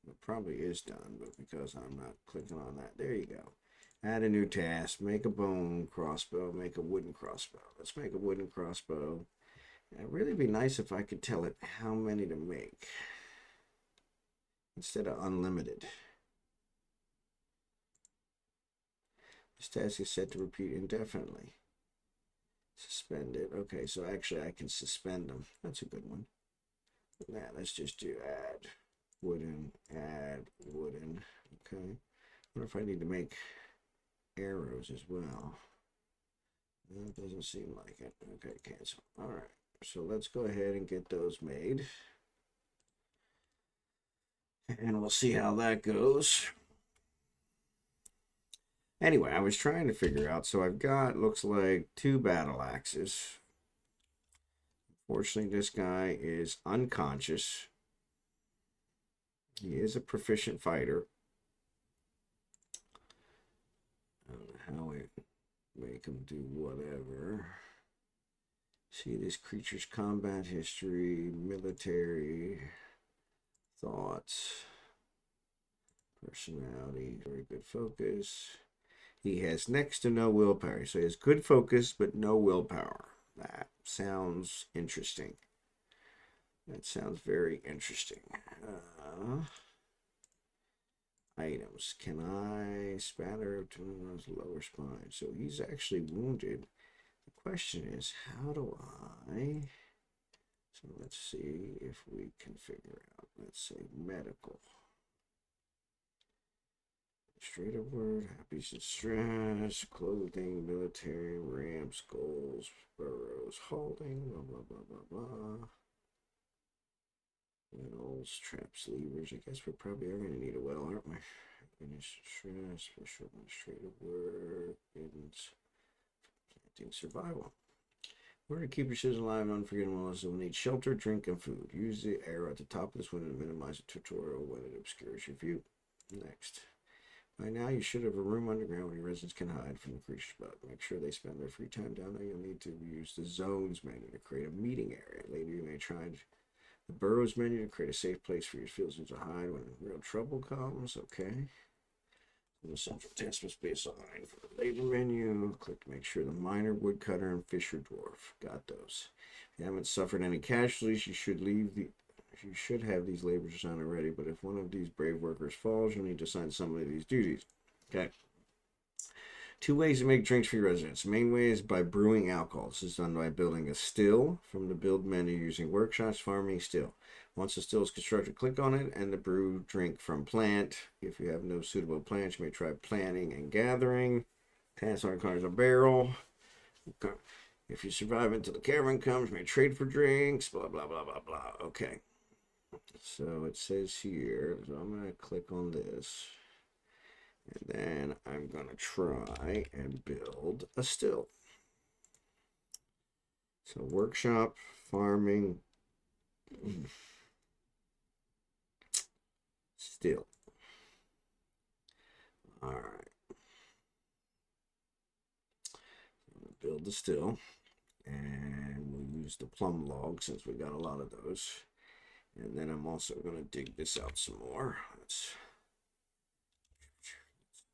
It probably is done, but because I'm not clicking on that, there you go. Add a new task. Make a bone crossbow. Make a wooden crossbow. Let's make a wooden crossbow. It'd really be nice if I could tell it how many to make instead of unlimited. This task is set to repeat indefinitely. Suspend it. Okay, so actually I can suspend them. That's a good one. Now let's just do add wooden. Okay. I wonder if I need to make arrows as well. That doesn't seem like it. Okay, cancel. All right. So let's go ahead and get those made. And we'll see how that goes. Anyway, I was trying to figure out. So I've got, looks like 2 battle axes. Fortunately, this guy is unconscious. He is a proficient fighter. I don't know how we make him do whatever. See this creature's combat history, military, thoughts, personality, very good focus. He has next to no willpower. So he has good focus, but no willpower. That sounds interesting. That sounds very interesting. Items. Can I spatter up to his lower spine? So he's actually wounded. The question is, how do I... So let's see if we can figure out. Let's say medical. Straight word, happy and stress, clothing, military, ramps, goals, burrows, holding, blah, blah, blah, blah, blah. Wells, traps, levers. I guess we probably are going to need a well, aren't we? Finish stress, special administrative work, and planting survival. In order to keep your citizens alive and unforgettable, you'll need shelter, drink, and food. Use the arrow at the top of this window to minimize the tutorial when it obscures your view. Next. By now, you should have a room underground where your residents can hide from the creatures above. Make sure they spend their free time down there. You'll need to use the zones menu to create a meeting area. Later, you may try the burrows menu to create a safe place for your citizens to hide when real trouble comes. Okay. The central task must be assigned for the labor menu. Click to make sure the miner, woodcutter, and fisher dwarf. Got those. If you haven't suffered any casualties, you should have these labors assigned already, but if one of these brave workers falls, you'll need to assign somebody these duties. Okay. 2 ways to make drinks for your residents. The main way is by brewing alcohol. This is done by building a still from the build menu using workshops, farming, still. Once the still is constructed, click on it and the brew drink from plant. If you have no suitable plants, you may try planting and gathering. Pass on requires a barrel. Okay. If you survive until the caravan comes, you may trade for drinks, blah, blah, blah, blah, blah. Okay. So it says here, so I'm going to click on this. And then I'm going to try and build a still. So workshop, farming, still. All right. Build the still. And we'll use the plumb log since we got a lot of those. And then I'm also going to dig this out some more. Let's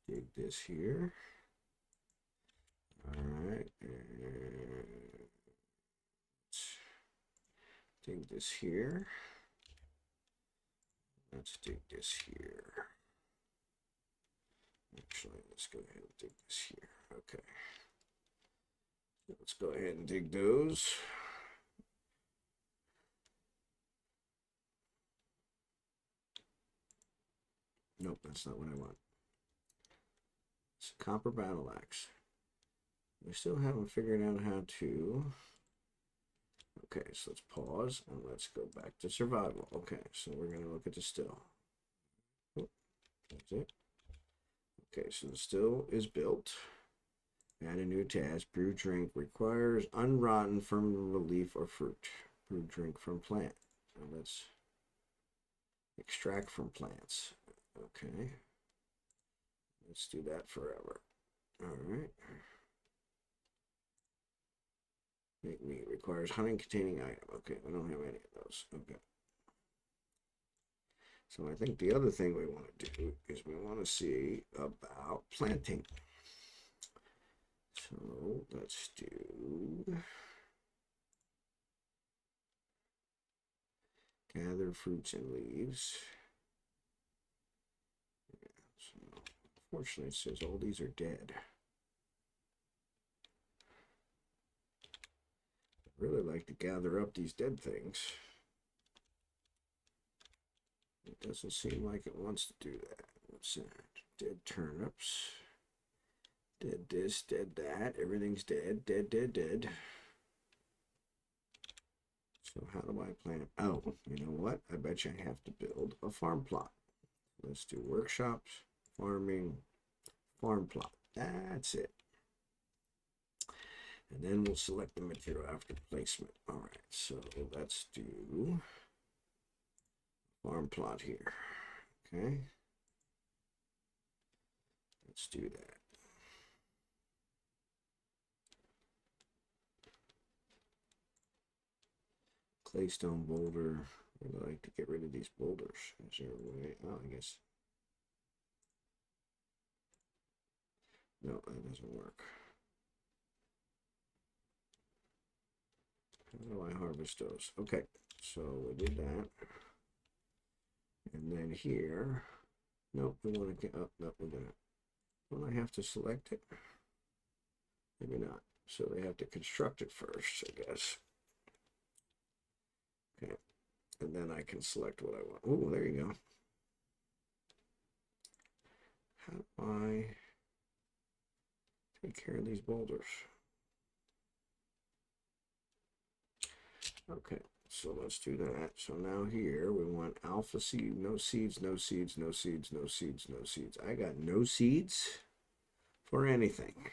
dig this here. All right. And dig this here. Let's dig this here. Actually, let's go ahead and dig this here. Okay. Let's go ahead and dig those. Nope, that's not what I want. It's a copper battle axe. We still haven't figured out how to... Okay, so let's pause and let's go back to survival. Okay, so we're going to look at the still. Oh, that's it. Okay, so the still is built. Add a new task. Brew drink requires unrotten from leaf or fruit. Brew drink from plant. So let's extract from plants. Okay. Let's do that forever. All right. Make meat requires honey containing item. Okay, we don't have any of those. Okay. So I think the other thing we want to do is we want to see about planting. So let's do gather fruits and leaves. Yeah, so unfortunately it says all these are dead. I'd really like to gather up these dead things. It doesn't seem like it wants to do that. What's that? Dead turnips. Dead this, dead that. Everything's dead, dead, dead, dead. So how do I plant? Oh, you know what? I bet you I have to build a farm plot. Let's do workshops, farming, farm plot. That's it. And then we'll select the material after placement. All right, so let's do farm plot here. Okay. Let's do that. Claystone boulder. I'd like to get rid of these boulders. Is there a way? Oh, I guess. No, that doesn't work. How do I harvest those? Okay, so we did that. And then here, nope, we want to get up. Nope, we're gonna. Don't I have to select it? Maybe not. So they have to construct it first, I guess. Okay, and then I can select what I want. Oh, there you go. How do I take care of these boulders? Okay, so let's do that. So now here we want alpha seed, no seeds, no seeds, no seeds, no seeds, no seeds. I got no seeds for anything.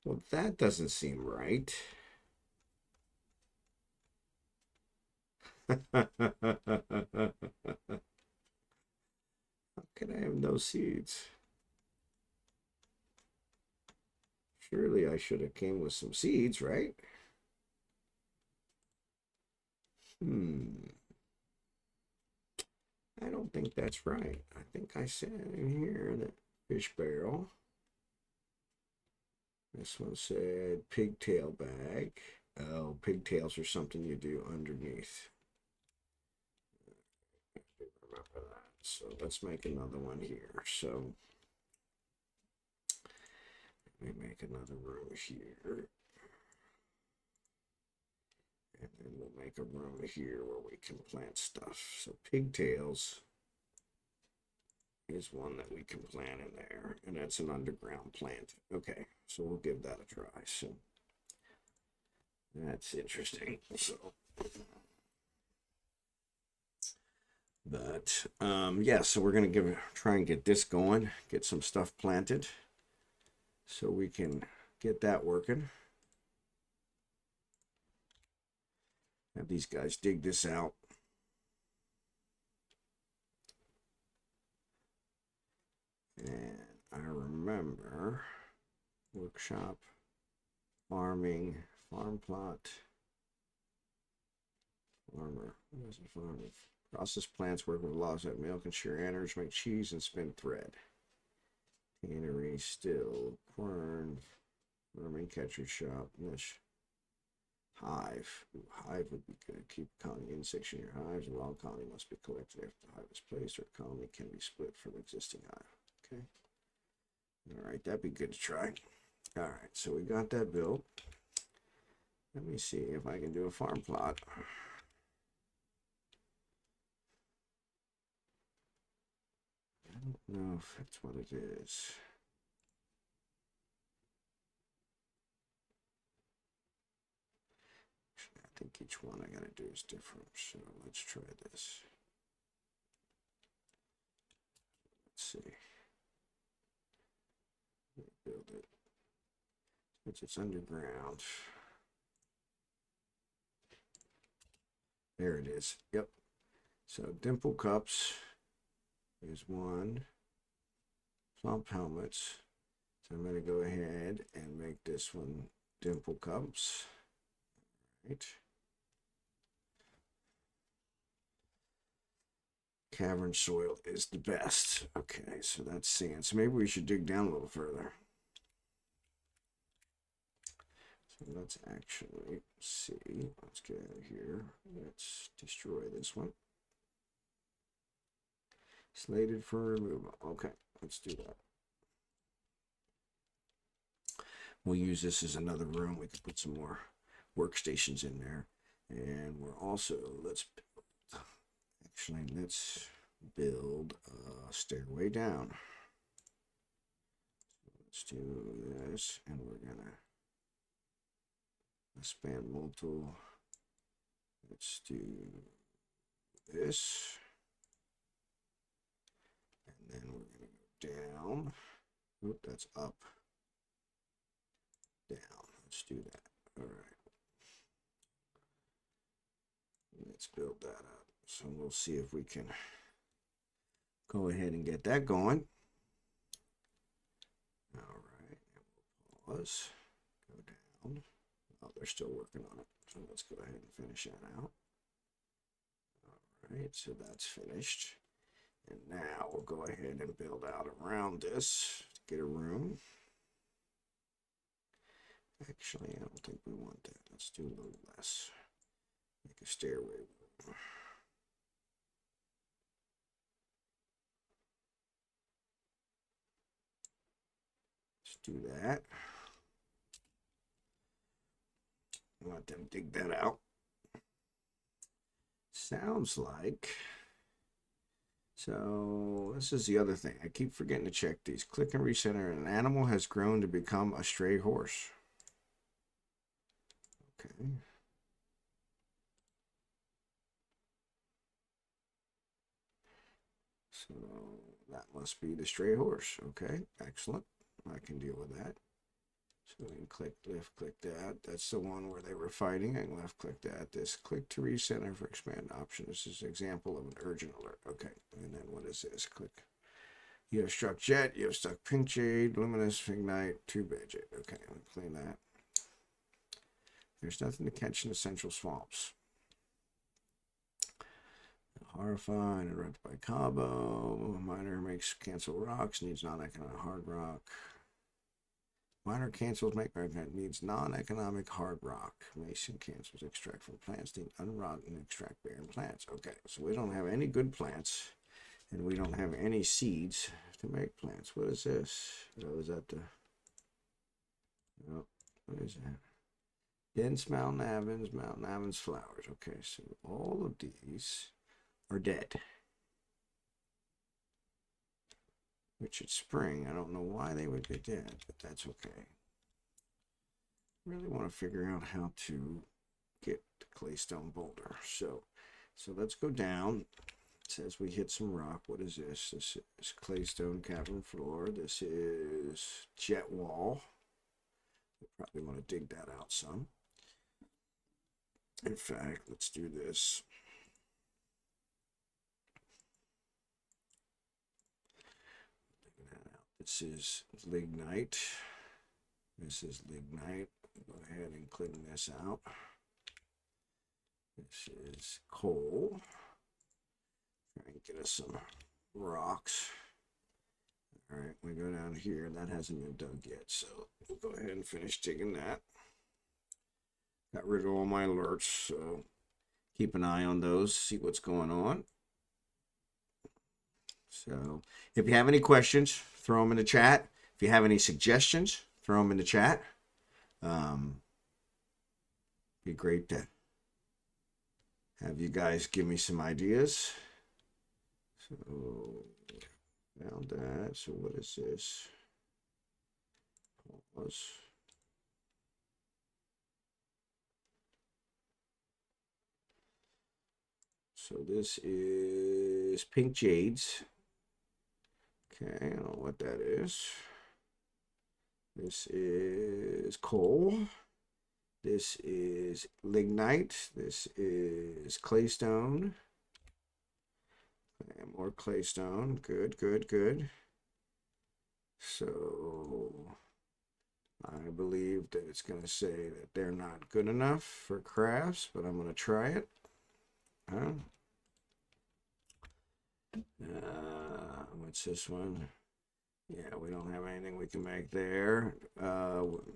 Well, that doesn't seem right. How can I have no seeds? Surely I should have came with some seeds, right? I don't think that's right. I think I said in here that fish barrel. This one said pigtail bag. Oh, pigtails are something you do underneath. Remember that. So let's make another one here. So let me make another room here. And then we'll make a room here where we can plant stuff. So pigtails is one that we can plant in there. And that's an underground plant. Okay, so we'll give that a try. So that's interesting. So, but yeah, so we're gonna try and get this going, get some stuff planted, so we can get that working. Have these guys dig this out. And I remember workshop, farming, farm plot, farmer. What is a farmer? Process plants, work with logs like milk and shear antlers, make cheese and spin thread. Tannery, still, quern, farming, catcher shop, niche. Hive. Ooh, hive would be good. Keep colony insects in your hives. A wild colony must be collected after the hive is placed, or a colony can be split from existing hive. Okay. All right, that'd be good to try. All right, so we got that built. Let me see if I can do a farm plot. I don't know if that's what it is. I think each one I gotta do is different. So let's try this. Let's see. Build it. Since it's underground. There it is. Yep. So dimple cups is one. Plump helmets. So I'm going to go ahead and make this one dimple cups. Right. Cavern soil is the best. Okay, so that's sand. So maybe we should dig down a little further. So let's actually see. Let's get out of here. Let's destroy this one. Slated for removal. Okay, let's do that. We'll use this as another room. We can put some more workstations in there. And we're also, let's build a stairway down. Let's do this, and we're gonna expand multiple. Let's do this, and then we're gonna go down. Oop, that's up. Down. Let's do that. All right. Let's build that up. So we'll see if we can go ahead and get that going. All right. And we'll pause. Go down. Oh, they're still working on it. So let's go ahead and finish that out. All right, so that's finished. And now we'll go ahead and build out around this to get a room. Actually, I don't think we want that. Let's do a little less. Make a stairway. Let's do that. Let them dig that out. Sounds like. So this is the other thing. I keep forgetting to check these. Click and recenter. An animal has grown to become a stray horse. Okay. So that must be the stray horse. Okay, excellent. I can deal with that. So we can click, left click that. That's the one where they were fighting. I can left click that. This click to recenter for expand option. This is an example of an urgent alert. Okay, and then what is this? Click. You have struck jet. You have struck pink jade, luminous ignite, 2-bit jade. Okay, let me clean that. There's nothing to catch in the central swamps. Horrify, interrupted by combo. Miner makes cancel rocks, needs non-economic hard rock. Miner cancels make needs non-economic hard rock. Mason cancels extract from plants, need unrot and extract barren plants. Okay, so we don't have any good plants, and we don't have any seeds to make plants. What is this? Oh, is that the... Oh, what is that? Dense mountain avens flowers. Okay, so all of these are dead. Which it's spring. I don't know why they would be dead, but that's okay. Really want to figure out how to get the claystone boulder. So let's go down. It says we hit some rock. What is this? This is claystone cavern floor. This is jet wall. We probably want to dig that out some. In fact, let's do this. This is lignite. This is lignite. Go ahead and clean this out. This is coal. Try and get us some rocks. All right, we go down here. That hasn't been dug yet, so we'll go ahead and finish digging that. Got rid of all my alerts, so keep an eye on those, see what's going on. So if you have any questions, throw them in the chat. If you have any suggestions, throw them in the chat. Be great to have you guys give me some ideas. So found that. So what is this? Pause. So this is pink jades. Okay, I don't know what that is. This is coal. This is lignite. This is claystone. And more claystone. Good, good, good. So I believe that it's going to say that they're not good enough for crafts, but I'm going to try it. What's this one? Yeah, we don't have anything we can make there.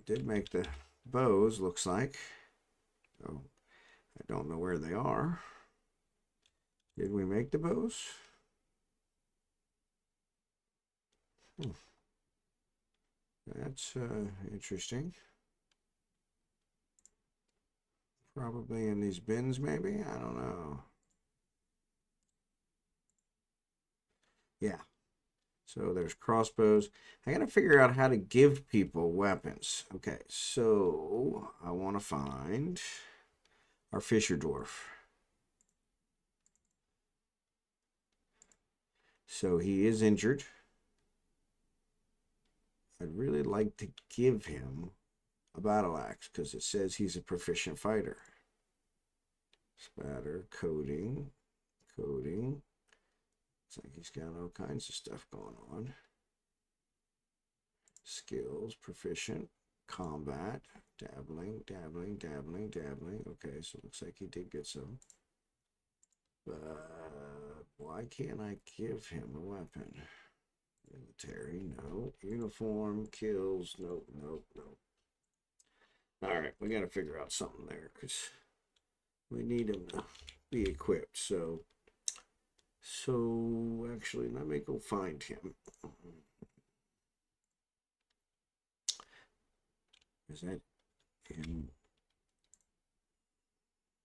Did make the bows, looks like. Oh, I don't know where they are. Did we make the bows? That's interesting. Probably in these bins, maybe? I don't know. Yeah. So there's crossbows. I gotta figure out how to give people weapons. Okay, so I want to find our Fisher Dwarf. So he is injured. I'd really like to give him a battle axe because it says he's a proficient fighter. Spatter, coding. It's like he's got all kinds of stuff going on. Skills, proficient, combat, Dabbling, dabbling, dabbling, dabbling. Okay, so it looks like he did get some. But why can't I give him a weapon? Military, no. Uniform, kills, nope, nope, nope. Alright, we gotta figure out something there, because we need him to be equipped, so... So, actually, let me go find him. Is that him?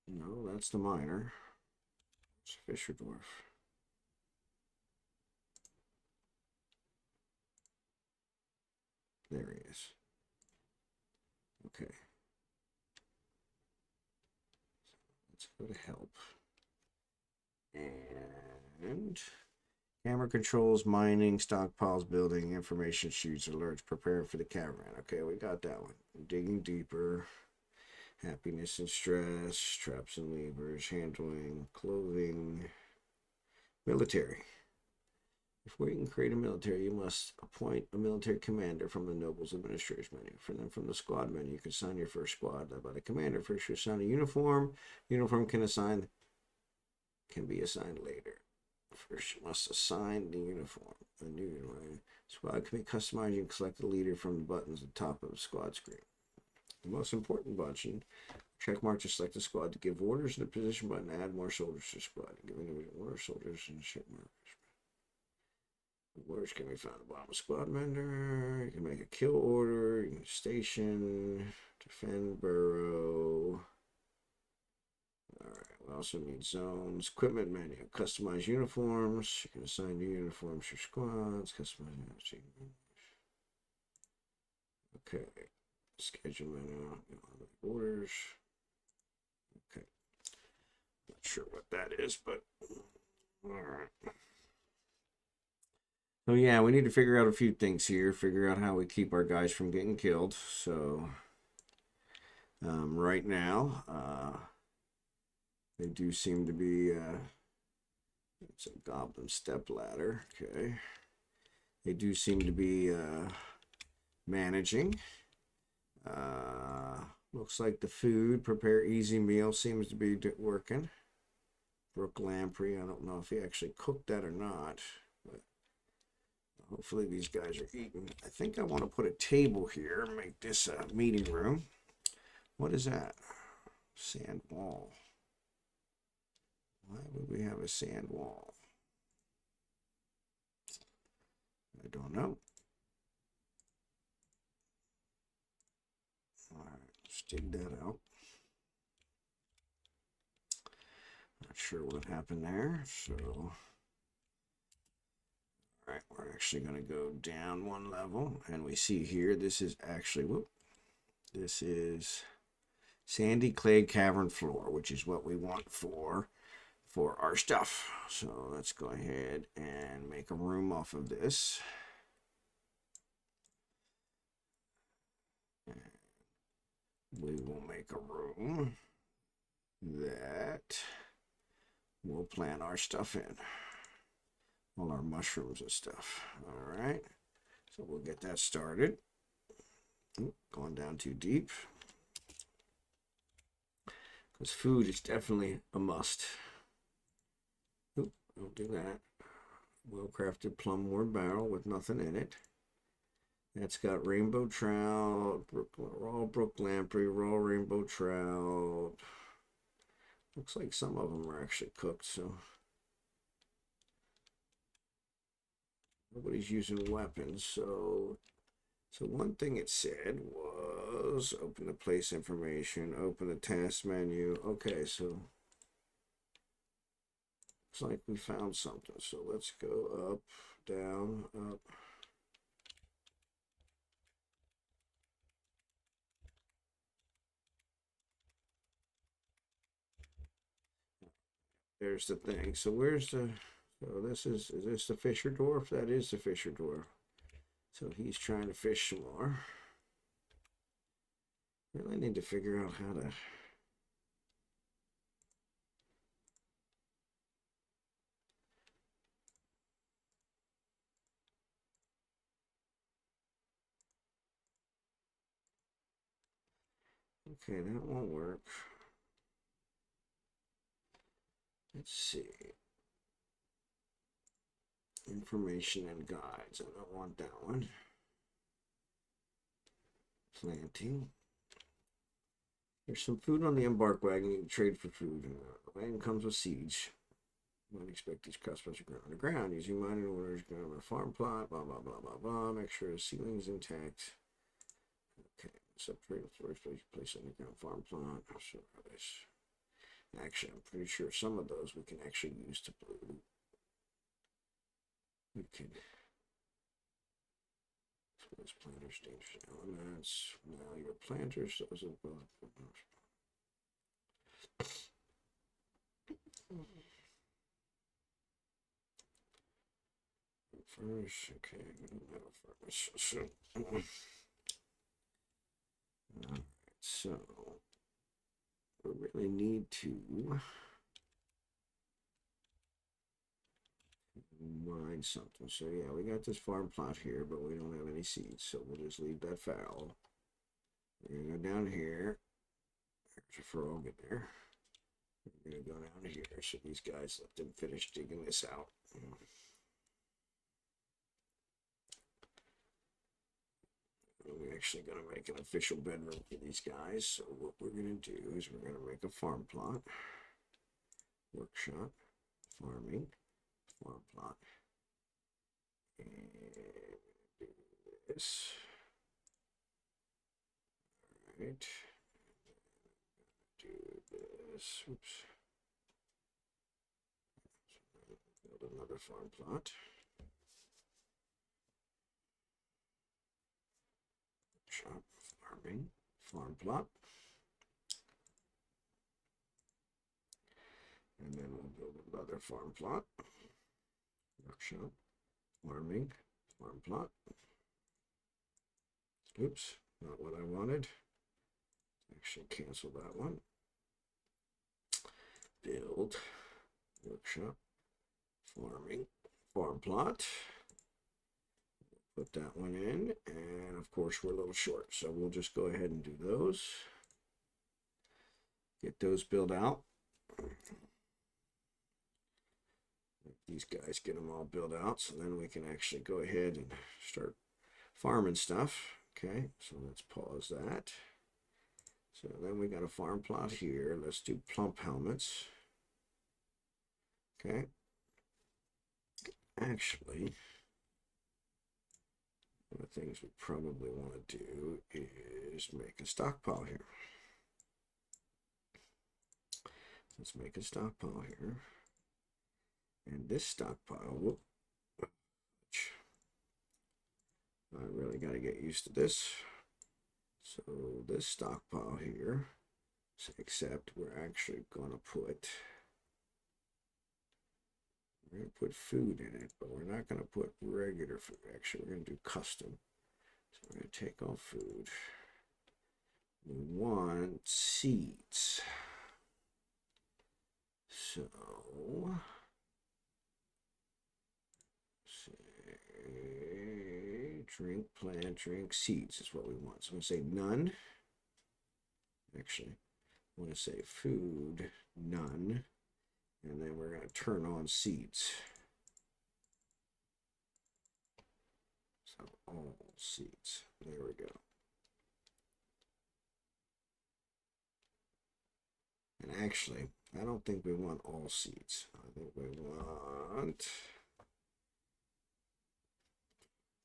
No, that's the miner. It's Fisher Dwarf. There he is. Okay. Let's go to help. And camera controls, mining, stockpiles, building, information sheets, alerts, preparing for the caravan. Okay, we got that one. Digging deeper, happiness and stress, traps and levers, handling, clothing, military. Before you can create a military, you must appoint a military commander from the Nobles Administrators menu. From the squad menu, you can assign your first squad led by the commander. First, you assign a uniform. Uniform can be assigned later. First, you must assign the uniform. A new uniform. Squad can be customized. You can select the leader from the buttons at the top of the squad screen. The most important button, check mark to select the squad to give orders, and the position button to add more soldiers to the squad. Give individual more soldiers and check mark. Orders can be found at the bottom of squad mender. You can make a kill order. You can station, defend, burrow. Alright, we also need zones. Equipment menu. Customize uniforms. You can assign new uniforms for squads. Customize. Okay. Schedule menu. Orders. Okay. Not sure what that is, but alright. So yeah, we need to figure out a few things here. Figure out how we keep our guys from getting killed. So right now, they do seem to be it's a goblin step ladder. Okay. They do seem to be managing. Looks like the food, prepare easy meal, seems to be working. Brook Lamprey, I don't know if he actually cooked that or not, but hopefully these guys are eating. I think I want to put a table here, make this a meeting room. What is that? Sand wall. Why would we have a sand wall? I don't know. All right, let's dig that out. Not sure what happened there, so... All right, we're actually going to go down one level, and we see here, this is actually, this is sandy clay cavern floor, which is what we want for our stuff. So let's go ahead and make a room off of this. And we will make a room that we'll plant our stuff in. All our mushrooms and stuff. All right. So we'll get that started. Oop, going down too deep. Because food is definitely a must. Oop, don't do that. Well-crafted plum wort barrel with nothing in it. That's got rainbow trout, raw brook lamprey, raw rainbow trout. Looks like some of them are actually cooked, so... Nobody's using weapons, so one thing it said was open the place information, open the task menu. Okay, so looks like we found something. So let's go up, down, up. There's the thing. So where's the... So this is this the Fisher Dwarf? That is the Fisher Dwarf. So he's trying to fish some more. Really need to figure out how to... Okay, that won't work. Let's see. Information and guides. I don't want that one. Planting. There's some food on the embark wagon. You can trade for food. The wagon comes with seeds. You might expect these crossbows to grow underground. Using mining orders, ground on a farm plot. Blah, blah, blah, blah, blah. Make sure the ceiling is intact. Okay. Separate storage place underground farm plot. So this. Actually, I'm pretty sure some of those we can actually use to blue. We can. Those planters, dangerous elements. Now your planters, those are both. Furnace, okay, metal furnace. So we really need to mine something. So yeah, we got this farm plot here, but we don't have any seeds, so we'll just leave that fallow. We're gonna go down here. There's a frog in there. We're gonna go down here. So these guys, let them finish digging this out. We're actually going to make an official bedroom for these guys. So what we're going to do is we're going to make a farm plot, workshop, farming, farm plot, and do this. All right. Do this. Oops. Build another farm plot. Shop, farming, farm plot. And then we'll build another farm plot. Workshop, farming, farm plot. Oops, not what I wanted. Actually cancel that one. Build, workshop, farming, farm plot. Put that one in, and of course we're a little short, so we'll just go ahead and do those. Get those built out. These guys get them all built out, so then we can actually go ahead and start farming stuff. Okay, so let's pause that. So then we got a farm plot here. Let's do plump helmets. Okay. Actually, one of the things we probably want to do is make a stockpile here. Let's make a stockpile here. And this stockpile, whoop, I really got to get used to this. So this stockpile here, except we're actually going to put food in it, but we're not going to put regular food. Actually, we're going to do custom. So we're going to take off food. We want seeds. So, say, drink, plant, drink, seeds is what we want. So I'm going to say none. Actually, I want to say food, none. And then we're going to turn on seeds. So all seeds. There we go. And actually, I don't think we want all seeds. I think we want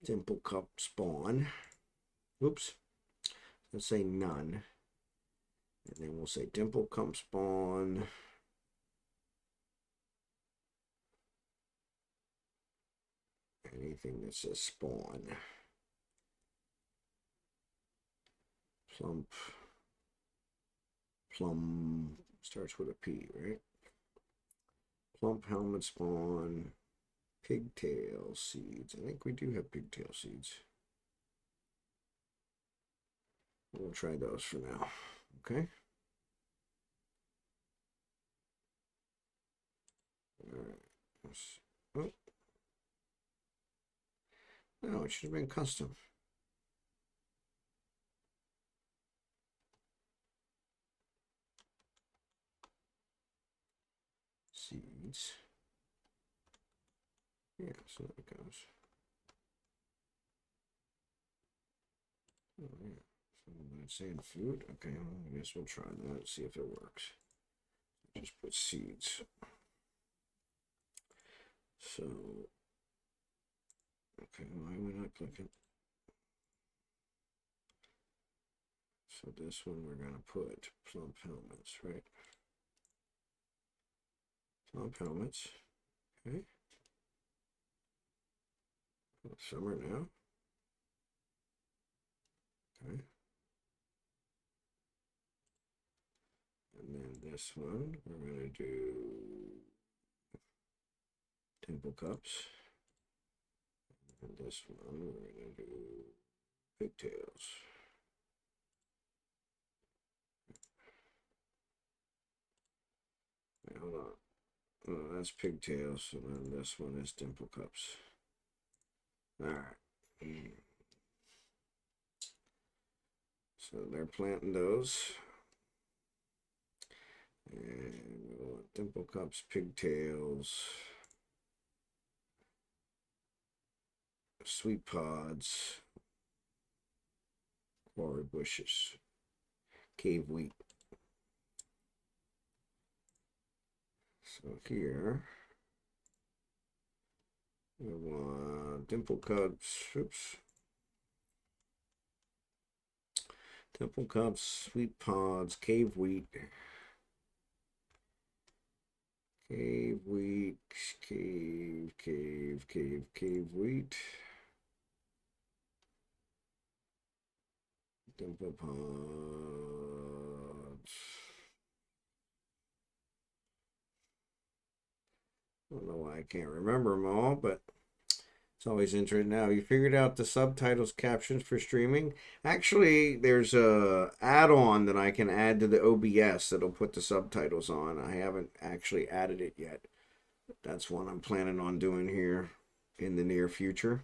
dimple cup spawn. Oops. Let's say none. And then we'll say dimple cup spawn. Anything that says spawn. Plum starts with a P, right? Plump helmet spawn. Pigtail seeds. I think we do have pigtail seeds. We'll try those for now. Okay. All right. Oh. No, it should have been custom. seeds. Yeah, so that goes. Oh, yeah. So that's saying food. Okay, well, I guess we'll try that, see if it works. Just put seeds. So, okay, why am I not clicking? So this one we're going to put plump helmets, right? Plump helmets. Okay. Summer now. Okay. And then this one, we're going to do temple cups. And this one, we're going to do pigtails. Wait, hold on. Oh, that's pigtails. So then this one is dimple cups. All right. So they're planting those. And we want dimple cups, pigtails, sweet pods, quarry bushes, cave wheat. So here we want dimple cups, oops. Dimple cups, sweet pods, cave wheat. Cave wheat, cave wheat. Dimple pods. I don't know why I can't remember them all, but it's always interesting. Now, you figured out the subtitles captions for streaming. Actually, there's a add-on that I can add to the OBS that'll put the subtitles on. I haven't actually added it yet. That's one I'm planning on doing here in the near future.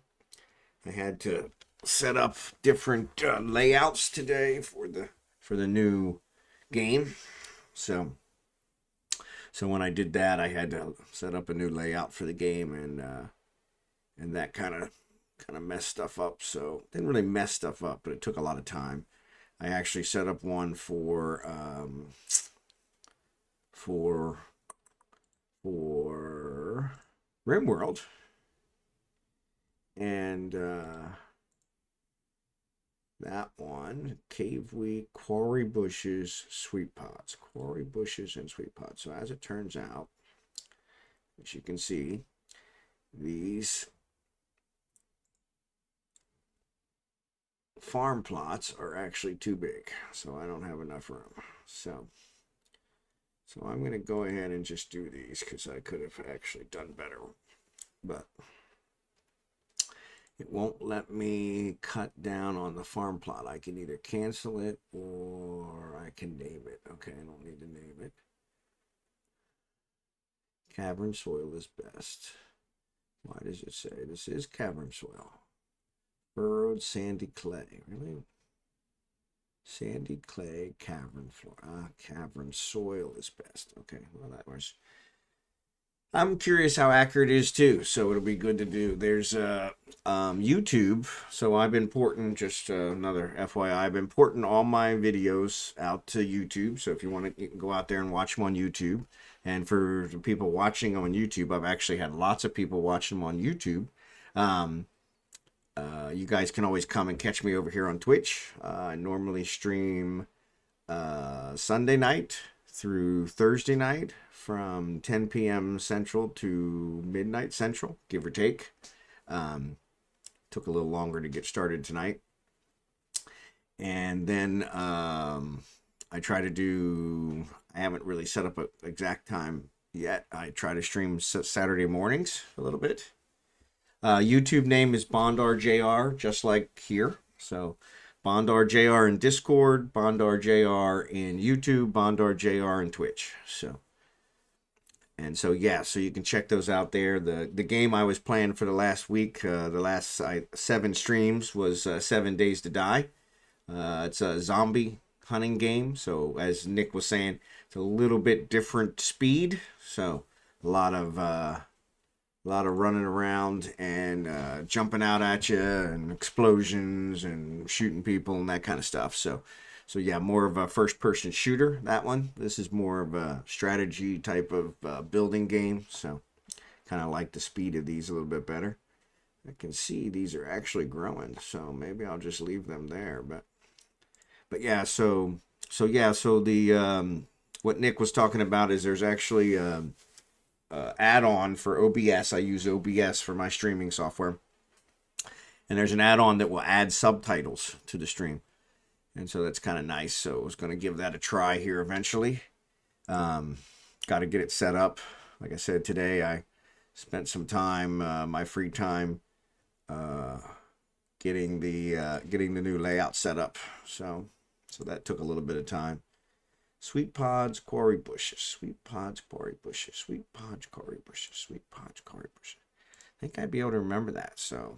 I had to set up different layouts today for the new game. So when I did that, I had to set up a new layout for the game, and that kind of messed stuff up. So didn't really mess stuff up, but it took a lot of time. I actually set up one for RimWorld, and that one, cave wheat, quarry bushes, sweet pods, quarry bushes and sweet pods. So as it turns out, as you can see, these farm plots are actually too big, so I don't have enough room. So I'm going to go ahead and just do these because I could have actually done better, but it won't let me cut down on the farm plot. I can either cancel it or I can name it. Okay, I don't need to name it. Cavern soil is best. Why does it say this is cavern soil? Burrowed sandy clay. Really? Sandy clay cavern floor. Cavern soil is best. Okay, well that was. I'm curious how accurate it is too, so it'll be good to do. There's YouTube, so I've been porting, just another FYI, I've been porting all my videos out to YouTube, so if you want to, you can go out there and watch them on YouTube. And for the people watching on YouTube, I've actually had lots of people watching them on YouTube. You guys can always come and catch me over here on Twitch. I normally stream Sunday night through Thursday night from 10 p.m. Central to midnight Central, give or take. Took a little longer to get started tonight. And then I try to do, I haven't really set up an exact time yet. I try to stream Saturday mornings a little bit. YouTube name is BondarJR, just like here. So BondarJR in Discord, BondarJR in YouTube, BondarJR in Twitch. So yeah, so you can check those out there. The game I was playing for the last week, the last 7 streams was 7 Days to Die. It's a zombie hunting game. So as Nick was saying, it's a little bit different speed. So a lot of running around and jumping out at you and explosions and shooting people and that kind of stuff. So yeah, more of a first-person shooter. That one. This is more of a strategy type of building game. So kind of like the speed of these a little bit better. I can see these are actually growing, so maybe I'll just leave them there. But yeah, so the what Nick was talking about is there's actually add-on for OBS. I use OBS for my streaming software, and there's an add-on that will add subtitles to the stream, and so that's kind of nice. So I was going to give that a try here eventually. Got to get it set up. Like I said, today I spent some time, my free time, getting the new layout set up. So that took a little bit of time. Sweet pods, quarry bushes. Sweet pods, quarry bushes. Sweet pods, quarry bushes. Sweet pods, quarry bushes. I think I'd be able to remember that. So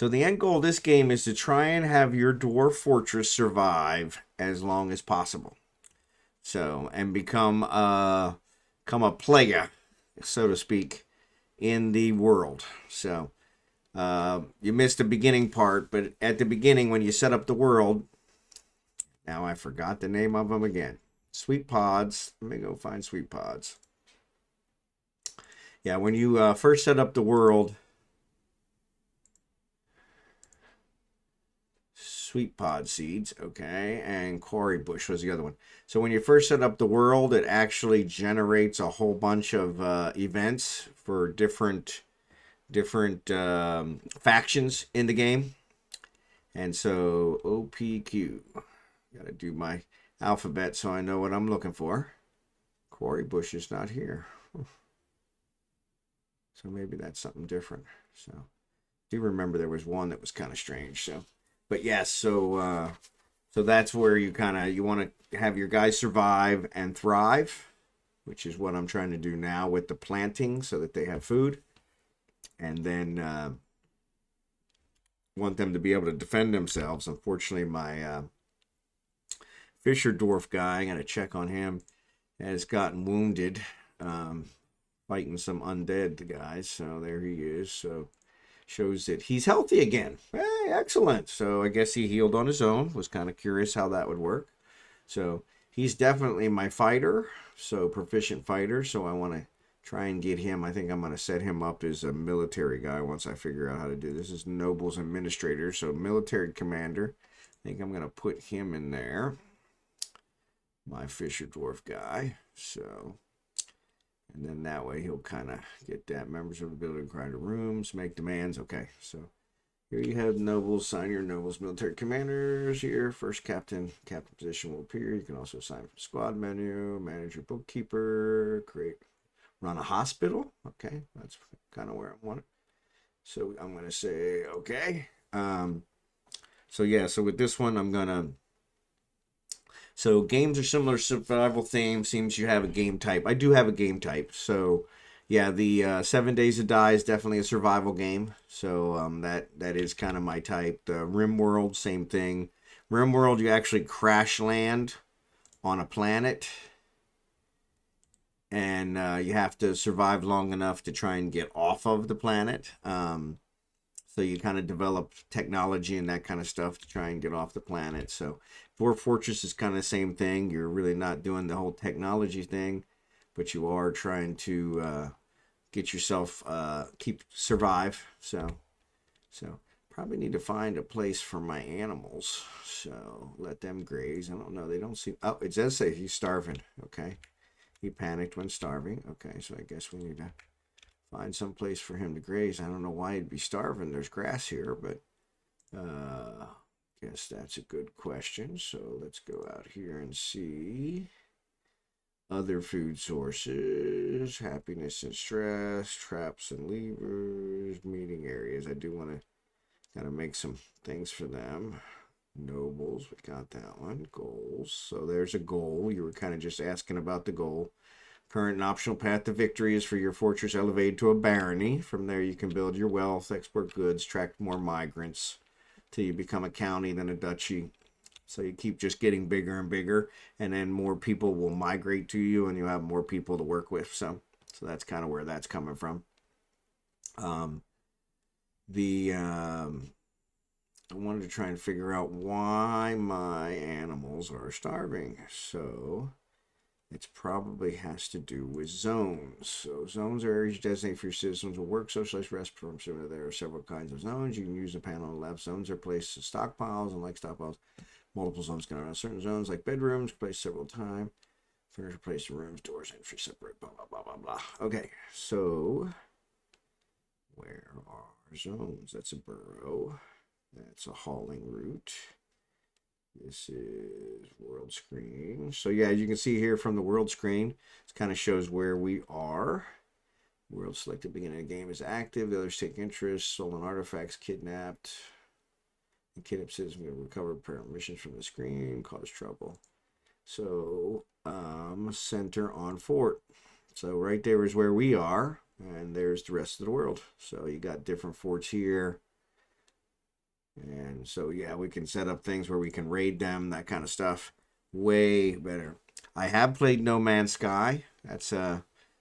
the end goal of this game is to try and have your dwarf fortress survive as long as possible. So, and become a player, so to speak, in the world. So you missed the beginning part, but at the beginning when you set up the world, now I forgot the name of them again. Sweet pods. Let me go find sweet pods. Yeah, when you first set up the world, sweet pod seeds, okay, and quarry bush was the other one. So when you first set up the world, it actually generates a whole bunch of events for different factions in the game. And so OPQ, gotta do my alphabet so I know what I'm looking for. Quarry bush is not here. So maybe that's something different. So I do remember there was one that was kind of strange. So, but yes, so that's where you want to have your guys survive and thrive, which is what I'm trying to do now with the planting so that they have food. And then want them to be able to defend themselves. Unfortunately, my Fisher Dwarf guy, I got to check on him, has gotten wounded fighting some undead guys. So there he is. So shows that he's healthy again. Hey, excellent. So I guess he healed on his own. Was kind of curious how that would work. So he's definitely my fighter. So proficient fighter. So I want to try and get him. I think I'm going to set him up as a military guy once I figure out how to do this. This is nobles administrator. So military commander. I think I'm going to put him in there. My Fisher Dwarf guy. So, and then that way he'll kind of get that. Members of the building cry to rooms, make demands. Okay, so here you have nobles. Sign your nobles. Military commanders here. First captain. Captain position will appear. You can also sign for squad menu. Manage your bookkeeper. Run a hospital. Okay, that's kind of where I want it. So I'm going to say okay. So yeah, so with this one, I'm going to... So games are similar survival theme. Seems you have a game type. I do have a game type. So yeah, the 7 Days to Die is definitely a survival game. So that is kind of my type. The RimWorld, same thing. RimWorld, you actually crash land on a planet. And you have to survive long enough to try and get off of the planet. So you kind of develop technology and that kind of stuff to try and get off the planet. So Dwarf Fortress is kind of the same thing. You're really not doing the whole technology thing, but you are trying to get yourself survive. So probably need to find a place for my animals. So let them graze. I don't know. They don't seem. Oh, it does say he's starving. Okay, he panicked when starving. Okay, so I guess we need to find some place for him to graze. I don't know why he'd be starving. There's grass here, but guess that's a good question. So let's go out here and see other food sources, happiness and stress, traps and levers, meeting areas. I do want to kind of make some things for them. Nobles, we got that one. Goals. So there's a goal. You were kind of just asking about the goal. Current and optional path to victory is for your fortress elevated to a barony. From there you can build your wealth, export goods, attract more migrants till you become a county, then a duchy. So you keep just getting bigger and bigger, and then more people will migrate to you and you'll have more people to work with. So So that's kind of where that's coming from. The I wanted to try and figure out why my animals are starving. So it probably has to do with zones. So zones are areas designated for your citizens to work, socialize, rest, perform. So there are several kinds of zones. You can use the panel on the left. Zones are placed in stockpiles, and like stockpiles, multiple zones can run. Certain zones, like bedrooms, placed several times. Furniture placed in rooms, doors, entry separate. Blah blah blah blah blah. Okay, so where are zones? That's a burrow. That's a hauling route. This is world screen. So yeah, as you can see here from the world screen, it kind of shows where we are. World selected beginning of the game is active. The others take interest. Stolen artifacts, kidnapped. The kidnapped citizens will recover permissions from the screen, cause trouble. So center on fort. So right there is where we are, and there's the rest of the world. So you got different forts here. And so, yeah, we can set up things where we can raid them, that kind of stuff. Way better. I have played No Man's Sky. That's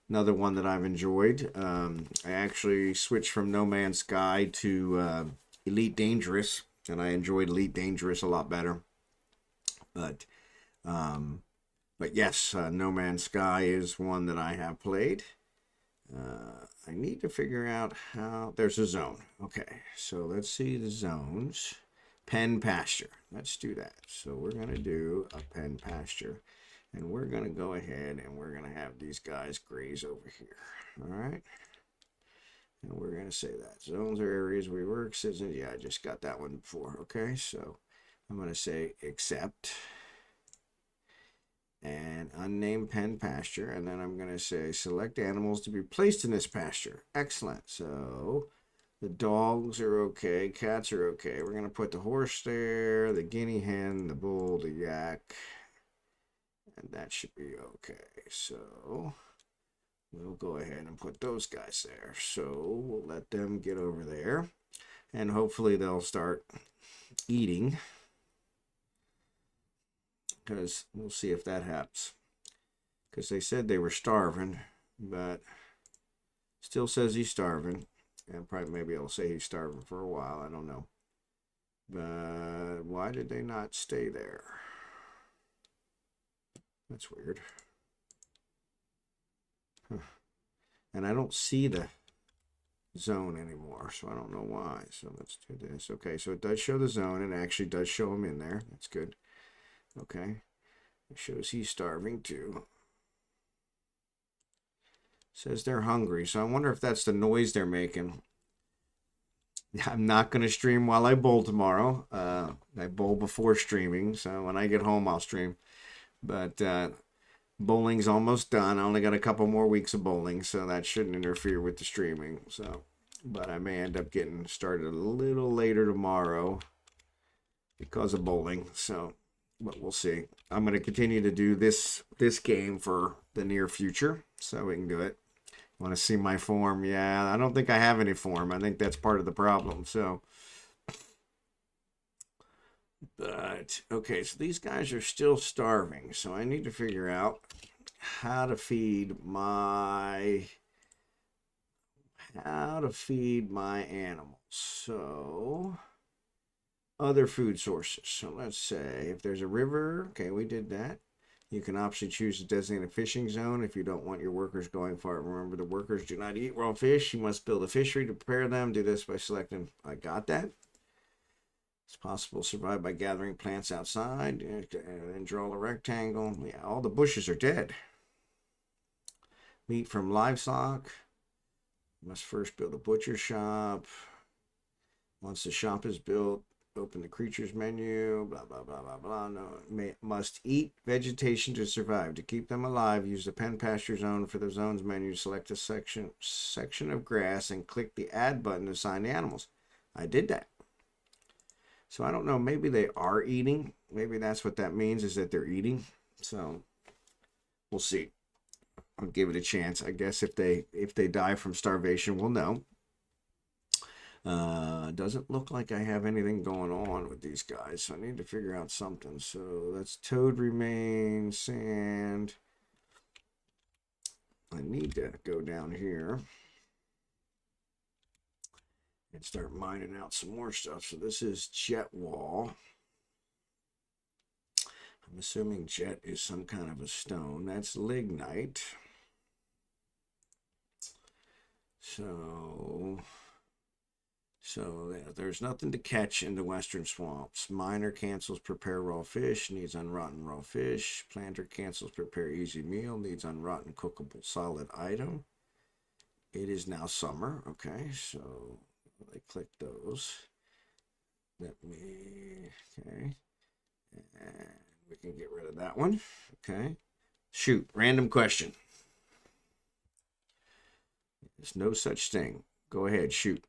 another one that I've enjoyed. I actually switched from No Man's Sky to Elite Dangerous, and I enjoyed Elite Dangerous a lot better. But yes, No Man's Sky is one that I have played. I need to figure out how... There's a zone. Okay, so let's see the zones. Pen pasture. Let's do that. So we're going to do a pen pasture. And we're going to go ahead and we're going to have these guys graze over here. All right? And we're going to say that. Zones are areas we work. Citizens. Yeah, I just got that one before. Okay, so I'm going to say accept. And unnamed pen pasture, and then I'm going to say select animals to be placed in this pasture. Excellent. So the dogs are okay, cats are okay. We're going to put the horse there, the guinea hen, the bull, the yak, and that should be okay. So we'll go ahead and put those guys there. So we'll let them get over there, and hopefully they'll start eating. Because we'll see if that happens. Because they said they were starving, but still says he's starving. And probably maybe I'll say he's starving for a while. I don't know. But why did they not stay there? That's weird. Huh. And I don't see the zone anymore, so I don't know why. So let's do this. Okay, so it does show the zone, and it actually does show him in there. That's good. Okay, it shows he's starving too. Says they're hungry, so I wonder if that's the noise they're making. I'm not going to stream while I bowl tomorrow. I bowl before streaming, so when I get home I'll stream. But bowling's almost done. I only got a couple more weeks of bowling, so that shouldn't interfere with the streaming. So, but I may end up getting started a little later tomorrow because of bowling. So, but we'll see. I'm going to continue to do this game for the near future, so we can do it. Want to see my form? Yeah, I don't think I have any form. I think that's part of the problem. So, but okay, so these guys are still starving. So I need to figure out how to feed my animals. So other food sources. So let's say if there's a river, okay, we did that. You can optionally choose to designate a fishing zone if you don't want your workers going far. Remember, the workers do not eat raw fish. You must build a fishery to prepare them. Do this by selecting, I got that. It's possible to survive by gathering plants outside and draw a rectangle. Yeah, all the bushes are dead. Meat from livestock. You must first build a butcher shop. Once the shop is built, open the creatures menu, blah, blah, blah, blah, blah. No, must eat vegetation to survive. To keep them alive, use the pen pasture zone. For the zones menu, select a section of grass and click the add button to assign the animals. I did that. So I don't know, maybe they are eating. Maybe that's what that means, is that they're eating. So we'll see. I'll give it a chance. I guess if they die from starvation, we'll know. Doesn't look like I have anything going on with these guys, so I need to figure out something. So that's toad remains, sand. I need to go down here and start mining out some more stuff. So this is jet wall. I'm assuming jet is some kind of a stone. That's lignite. So there's nothing to catch in the western swamps. Miner cancels prepare raw fish, needs unrotten raw fish. Planter cancels prepare easy meal, needs unrotten cookable solid item. It is now summer. Okay, so I click those. Okay, and we can get rid of that one. Okay, shoot, random question. There's no such thing. Go ahead, shoot.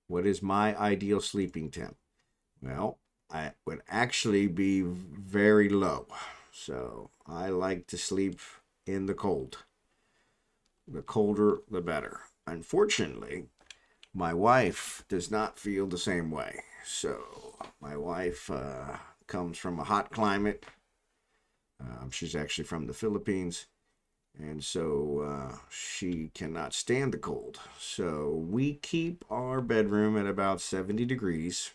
What is my ideal sleeping temp? Well, I would actually be very low. So I like to sleep in the cold. The colder, the better. Unfortunately, my wife does not feel the same way. So my wife comes from a hot climate. She's actually from the Philippines. And so she cannot stand the cold. So we keep our bedroom at about 70 degrees.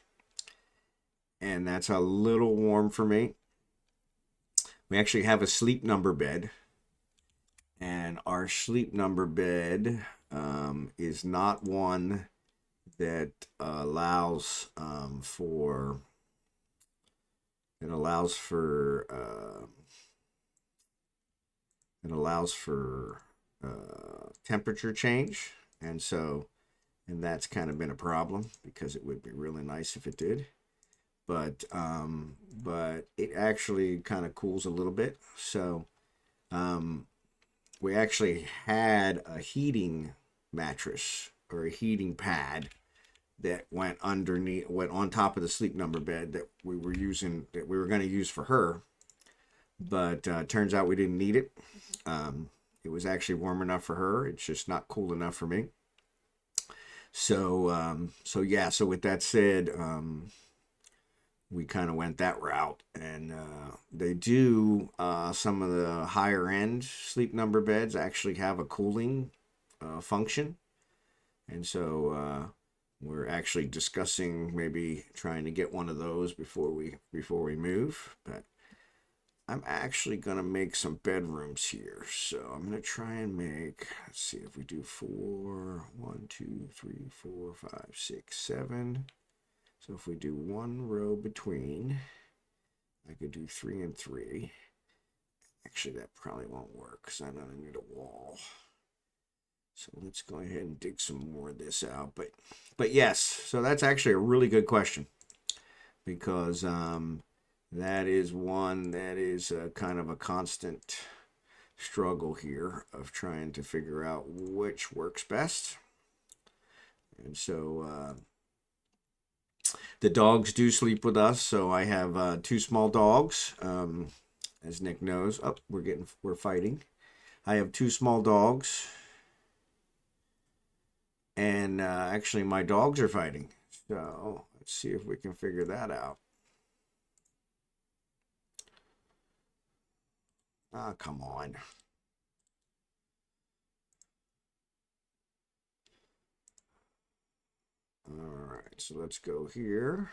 And that's a little warm for me. We actually have a sleep number bed. And our sleep number bed is not one that allows for temperature change, and that's kind of been a problem because it would be really nice if it did, but it actually kind of cools a little bit. So we actually had a heating mattress or a heating pad that went on top of the sleep number bed that we were going to use for her, but turns out we didn't need it. It was actually warm enough for her. It's just not cool enough for me. So with that said, we kind of went that route, and they do some of the higher end sleep number beds actually have a cooling function, and so we're actually discussing maybe trying to get one of those before we move. But I'm actually gonna make some bedrooms here, so I'm gonna try and make. Let's see if we do 4, 1, 2, 3, 4, 5, 6, 7. So if we do one row between, I could do 3 and 3. Actually, that probably won't work because I'm gonna need a wall. So let's go ahead and dig some more of this out. But yes, so that's actually a really good question, because that is one that is kind of a constant struggle here of trying to figure out which works best. And so the dogs do sleep with us. So I have 2 small dogs, as Nick knows. Oh, we're fighting. I have 2 small dogs. And actually, my dogs are fighting. So let's see if we can figure that out. Ah, come on. All right, so let's go here.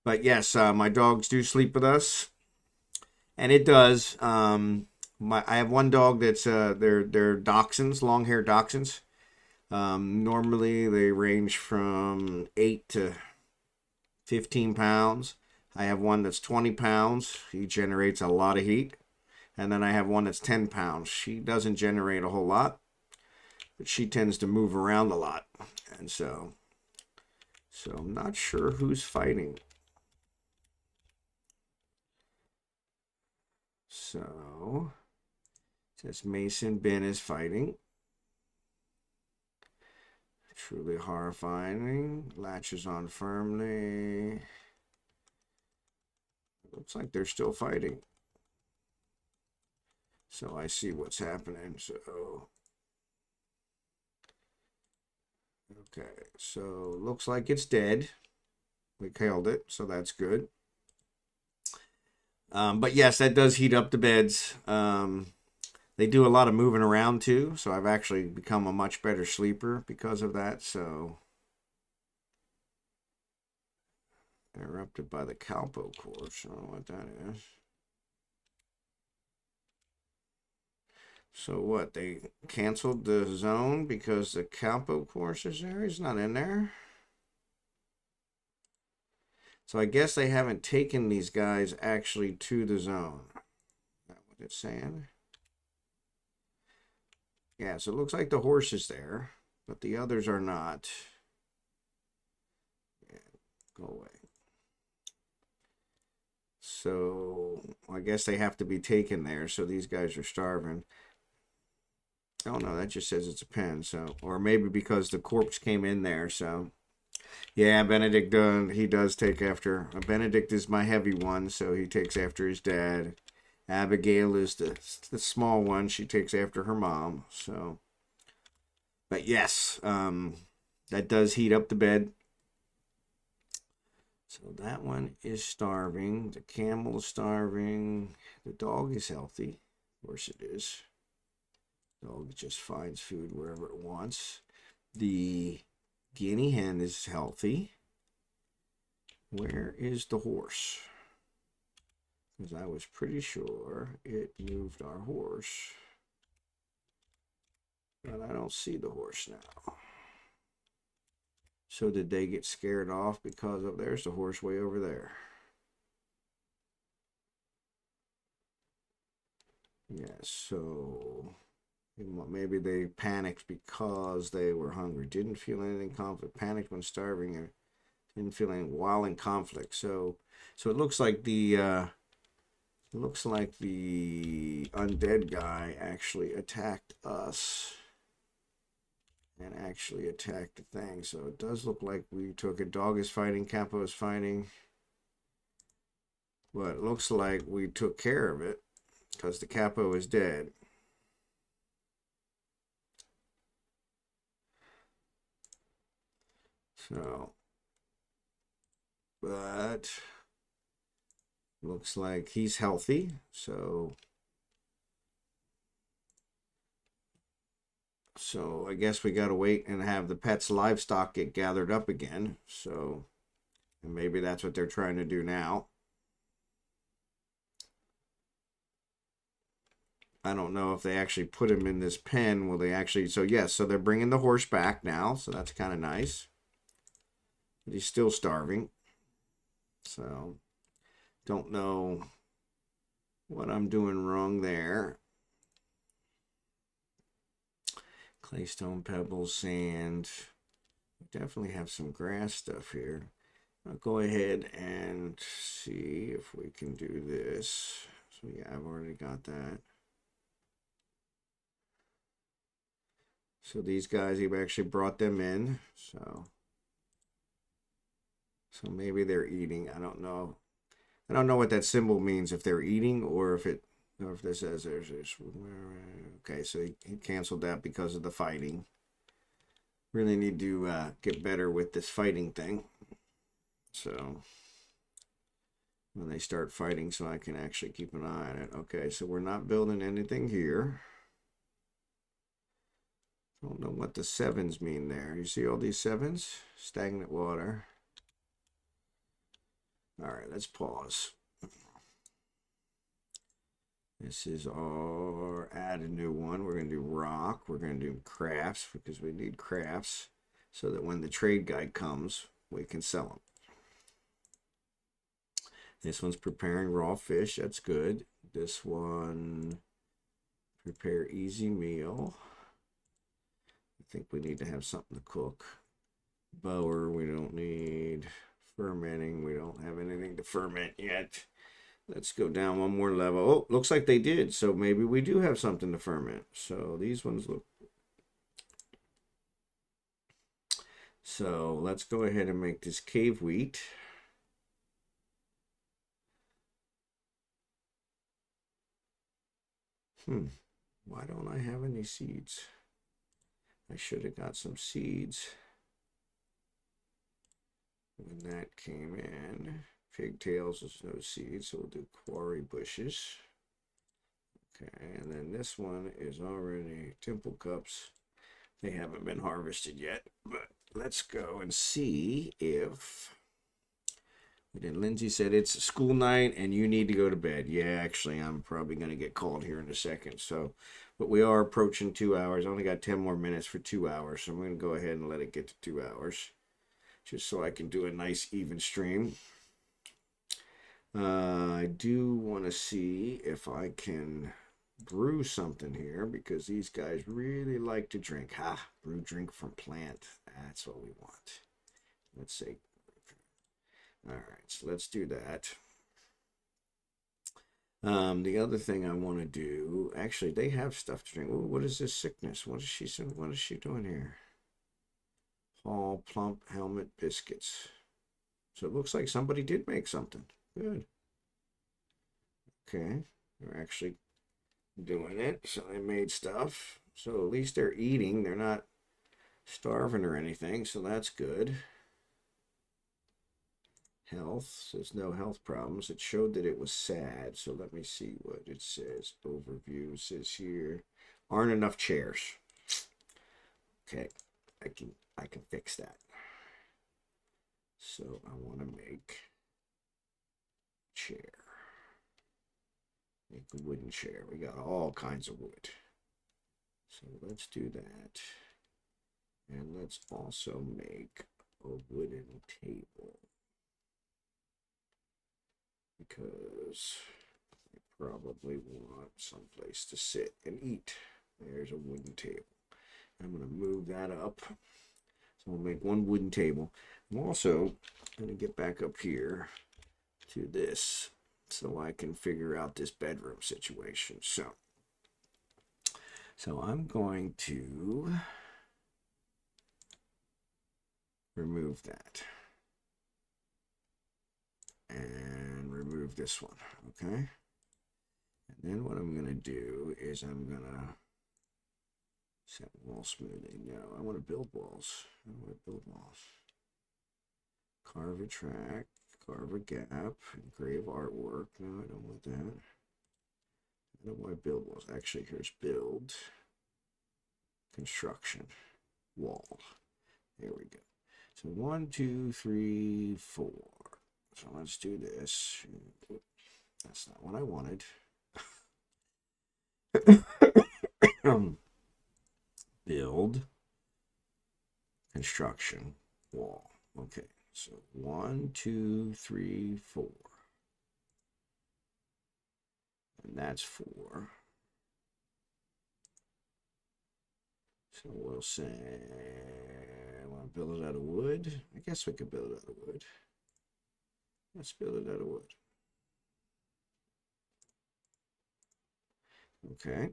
But yes, my dogs do sleep with us, and it does. I have one dog that's they're dachshunds, long-hair dachshunds. Normally, they range from 8 to 15 pounds. I have one that's 20 pounds. He generates a lot of heat. And then I have one that's 10 pounds. She doesn't generate a whole lot, but she tends to move around a lot. And so I'm not sure who's fighting. So it says Mason Ben is fighting. Truly horrifying. Latches on firmly. Looks like they're still fighting. So I see what's happening. So okay, so looks like it's dead. We killed it, so that's good. But yes, that does heat up the beds. They do a lot of moving around too, so I've actually become a much better sleeper because of that. So interrupted by the Calpo course. I don't know what that is. So what? They canceled the zone because the Calpo course is there? He's not in there. So I guess they haven't taken these guys actually to the zone. Is that what it's saying? Yeah, so it looks like the horse is there, but the others are not. Yeah, go away. So I guess they have to be taken there. So these guys are starving. Oh no, that just says it's a pen. So, or maybe because the corpse came in there. So yeah, Benedict he does take after. Benedict is my heavy one, so he takes after his dad. Abigail is the small one. She takes after her mom. So, but yes, that does heat up the bed. So that one is starving. The camel is starving. The dog is healthy. Of course it is. The dog just finds food wherever it wants. The guinea hen is healthy. Where is the horse? Because I was pretty sure it moved our horse. But I don't see the horse now. So did they get scared off because of there's the horse way over there? Yes, so maybe they panicked because they were hungry. Didn't feel anything conflict. Panicked when starving or didn't feel anything while in conflict. So it looks like the undead guy actually attacked us and actually attacked the thing. So it does look like we took it. Dog is fighting, Capo is fighting. But it looks like we took care of it because the Capo is dead. So, but looks like he's healthy. So I guess we got to wait and have the pet's livestock get gathered up again. So, and maybe that's what they're trying to do now. I don't know if they actually put him in this pen. Will they actually? So yes, so they're bringing the horse back now. So that's kind of nice. But he's still starving. So don't know what I'm doing wrong there. Claystone, pebbles, sand. We definitely have some grass stuff here. I'll go ahead and see if we can do this. So yeah, I've already got that. So these guys, he actually brought them in. So maybe they're eating. I don't know. I don't know what that symbol means. If they're eating or if this says there's okay. So he canceled that because of the fighting. Really need to get better with this fighting thing. So when they start fighting, so I can actually keep an eye on it. Okay, so we're not building anything here. I don't know what the sevens mean there. You see all these sevens? Stagnant water. All right, let's pause. This is our add a new one. We're going to do rock. We're going to do crafts because we need crafts so that when the trade guy comes, we can sell them. This one's preparing raw fish. That's good. This one, prepare easy meal. I think we need to have something to cook. Bower, we don't need. Fermenting, we don't have anything to ferment yet. Let's go down one more level. Oh, looks like they did. So maybe we do have something to ferment. So these ones look. So let's go ahead and make this cave wheat. Why don't I have any seeds? I should have got some seeds when that came in. Pigtails is no seed, so we'll do quarry bushes. Okay, and then this one is already Temple Cups. They haven't been harvested yet, but let's go and see if... Then Lindsay said it's school night and you need to go to bed. Yeah, actually, I'm probably going to get called here in a second. So, but we are approaching 2 hours. I only got 10 more minutes for 2 hours. So I'm going to go ahead and let it get to 2 hours, just so I can do a nice even stream. I do want to see if I can brew something here, because these guys really like to drink. Brew drink from plant. That's what we want. Let's see. All right, so let's do that. The other thing I want to do, actually, they have stuff to drink. Ooh, what is this sickness? What is she doing here? Hall plump helmet biscuits. So it looks like somebody did make something. Good. Okay, they're actually doing it. So they made stuff. So at least they're eating. They're not starving or anything. So that's good. Health says no health problems. It showed that it was sad. So let me see what it says. Overview says here aren't enough chairs. Okay, I can fix that. So I want to make chair. Make a wooden chair. We got all kinds of wood. So let's do that. And let's also make a wooden table, because I probably want someplace to sit and eat. There's a wooden table. I'm going to move that up. So we'll make one wooden table. I'm also going to get back up here to this so I can figure out this bedroom situation. So I'm going to remove that and remove this one. Okay. And then what I'm going to do is I'm going to set wall smoothing. No, I want to build walls. I want to build walls. Carve a track, carve a gap, engrave artwork. No, I don't want that. I don't want to build walls. Actually, here's build, construction, wall. There we go. So 1, 2, 3, 4. So let's do this. That's not what I wanted. Build, construction, wall. Okay, so 1, 2, 3, 4. And that's 4. So we'll say, I want to build it out of wood. I guess we could build it out of wood. Let's build it out of wood. Okay.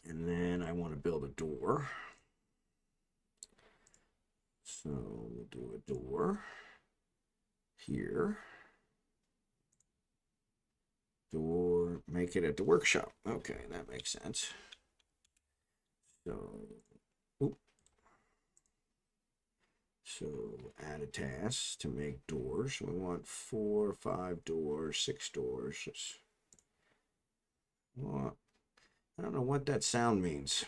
And then I want to build a door. So we'll do a door here. Door, make it at the workshop. Okay, that makes sense. So, add a task to make doors. We want 4, 5 doors, 6 doors. Well, I don't know what that sound means.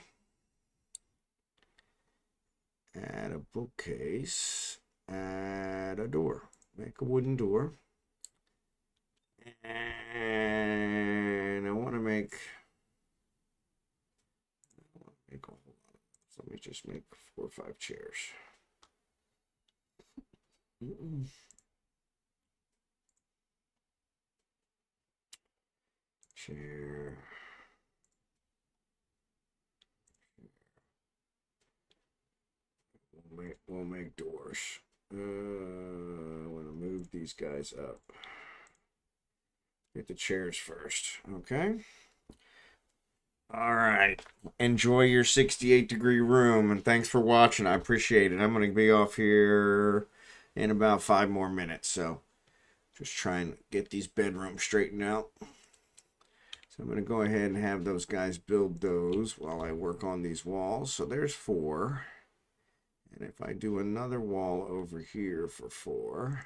Add a bookcase. Add a door. Make a wooden door. And I want to make a whole lot. So let me just make 4 or 5 chairs. Chair. We'll make doors. I want to move these guys up. Get the chairs first. Okay. All right. Enjoy your 68-degree room, and thanks for watching. I appreciate it. I'm going to be off here in about 5 more minutes. So just trying to get these bedrooms straightened out. So I'm going to go ahead and have those guys build those while I work on these walls. So there's 4. And if I do another wall over here for 4,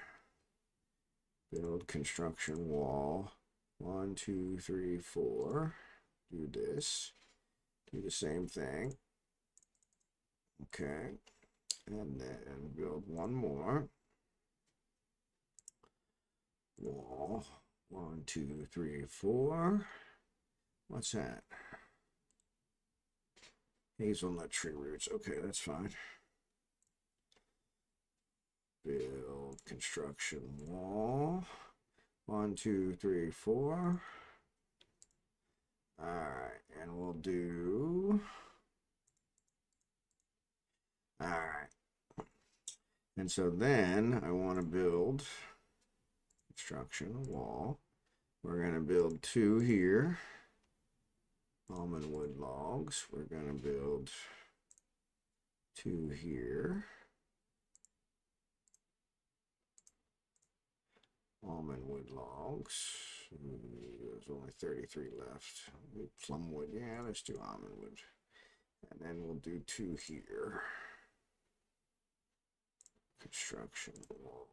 Build construction wall. 1, 2, 3, 4. Do this. Do the same thing. Okay. And then build one more. Wall. 1, 2, 3, 4. What's that? Hazelnut tree roots. Okay, that's fine. Build construction wall. 1, 2, 3, 4. All right, and we'll do. All right. And so then I want to build construction wall. We're going to build 2 here. Almond wood logs. We're going to build 2 here. Almond wood logs. There's only 33 left. Plum wood. Yeah, let's do almond wood. And then we'll do 2 here. Construction wall.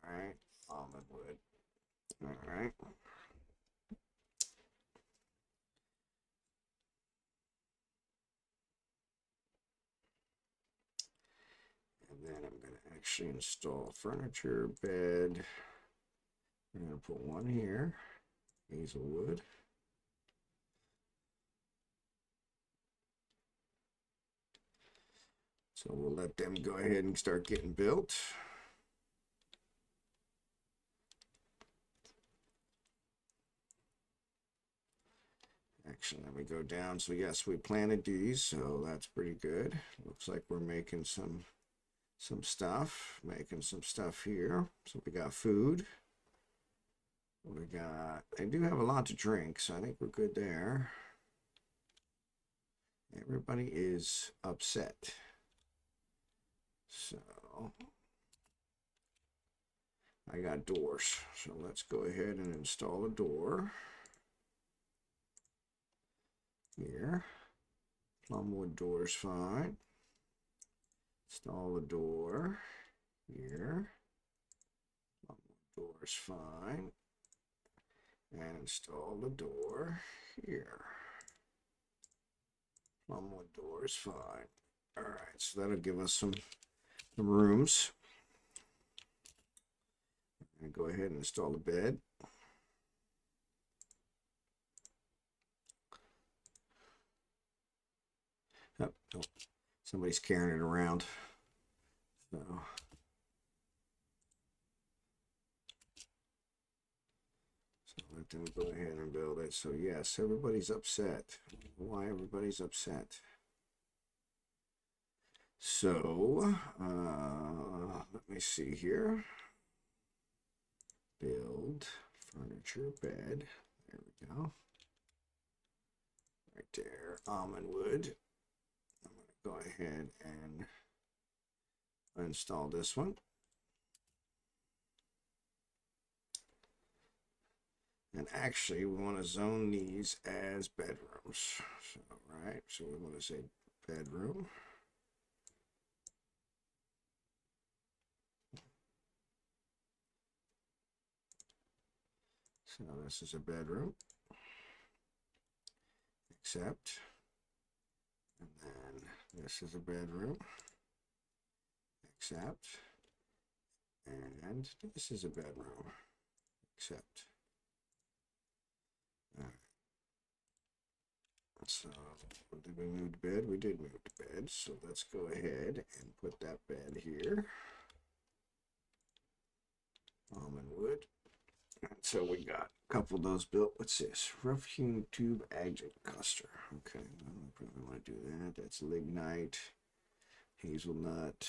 All right. Almond wood. All right. And then I'm going to actually install furniture, bed. I'm going to put 1 here. Hazelwood. So we'll let them go ahead and start getting built. Actually, let me go down. So yes, we planted these, so that's pretty good. Looks like we're making some stuff. Making some stuff here. So we got food. They do have a lot to drink, so I think we're good there. Everybody is upset. So I got doors. So let's go ahead and install a door. Here. Plumwood door's fine. Install a door. Here. Plumwood door's fine. And install the door here. Plumwood door's fine. Alright, so that'll give us some rooms. And go ahead and install the bed. Oh, somebody's carrying it around. So let them go ahead and build it. So yes, everybody's upset. Why everybody's upset? So let me see here. Build furniture bed. There we go. Right there. Almond wood. I'm going to go ahead and install this one. And actually, we want to zone these as bedrooms. So, right, so we want to say bedroom. So this is a bedroom. Accept. And then this is a bedroom. Accept. And this is a bedroom. Accept. All right. So did we move to bed? We did move to bed. So let's go ahead and put that bed here. Almond wood. So we got a couple of those built. What's this? Rough hewn tube agate cluster. Okay, I probably want to do that. That's lignite, hazelnut,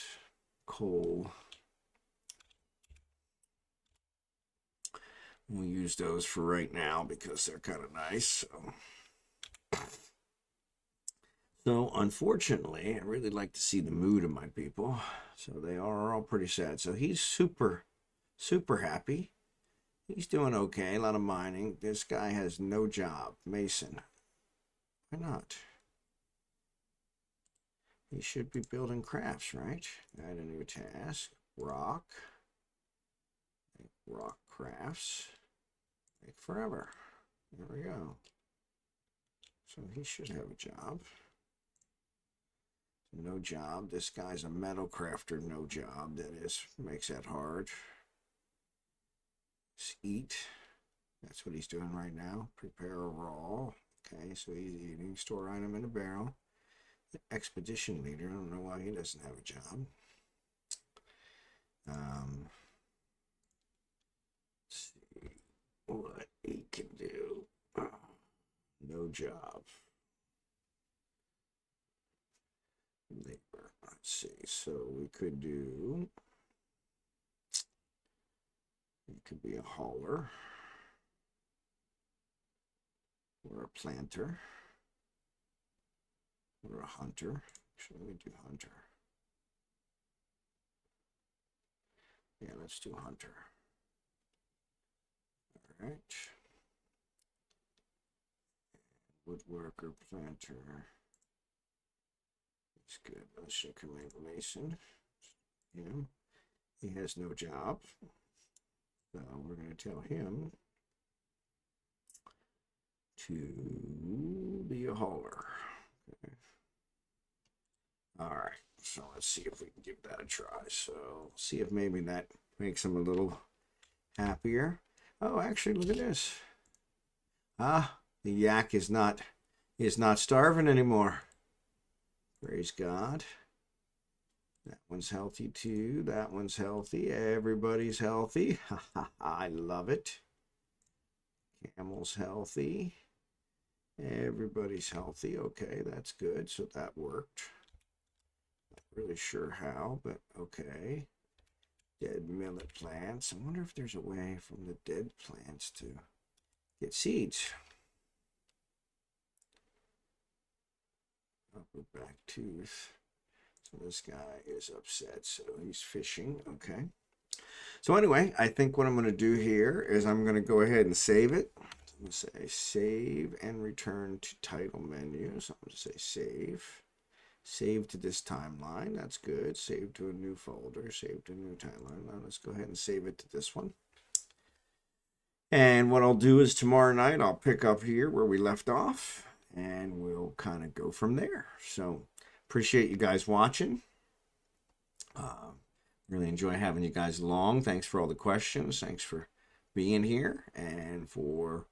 coal. We'll use those for right now because they're kind of nice. So unfortunately, I really like to see the mood of my people. So they are all pretty sad. So he's super happy. He's doing okay, a lot of mining. This guy has no job. Mason. Why not? He should be building crafts, right? Add a new task. rock. Make rock crafts. Make forever. There we go. So he should have a job. No job. This guy's a metal crafter. No job. That is, makes that hard. Let's eat. That's what he's doing right now. Prepare a raw. Okay, so he's eating. Store item in a barrel. The expedition leader. I don't know why he doesn't have a job. Let's see what he can do. No job. Labor. Let's see. So we could do. He could be a hauler. Or a planter. Or a hunter. Should we do hunter? Yeah, let's do hunter. All right. Woodworker, planter. That's good. Let's check him in. Mason. Him. He has no job. So we're going to tell him to be a hauler. Okay. All right. So let's see if we can give that a try. So see if maybe that makes him a little happier. Oh, actually, look at this. Ah, the yak is not starving anymore. Praise God. That one's healthy too. That one's healthy. Everybody's healthy. I love it. Camel's healthy. Everybody's healthy. Okay, that's good. So that worked. Not really sure how, but okay. Dead millet plants. I wonder if there's a way from the dead plants to get seeds. Upper back tooth. So this guy is upset, so he's fishing. Okay. So anyway, I think what I'm going to do here is I'm going to go ahead and save it. I'm going to say save and return to title menu. So I'm going to say save. Save to this timeline. That's good. Save to a new folder. Save to a new timeline. Now let's go ahead and save it to this one. And what I'll do is tomorrow night I'll pick up here where we left off. And we'll kind of go from there. So appreciate you guys watching. Really enjoy having you guys along. Thanks for all the questions. Thanks for being here and for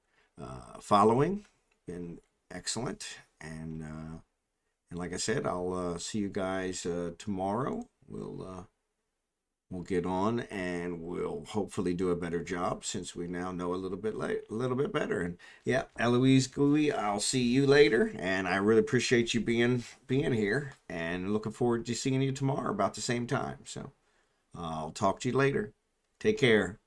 following. Been excellent. And like I said, I'll see you guys tomorrow. We'll get on and we'll hopefully do a better job since we now know a little bit better. And yeah, Eloise Gooey, I'll see you later. And I really appreciate you being here and looking forward to seeing you tomorrow about the same time. So I'll talk to you later. Take care.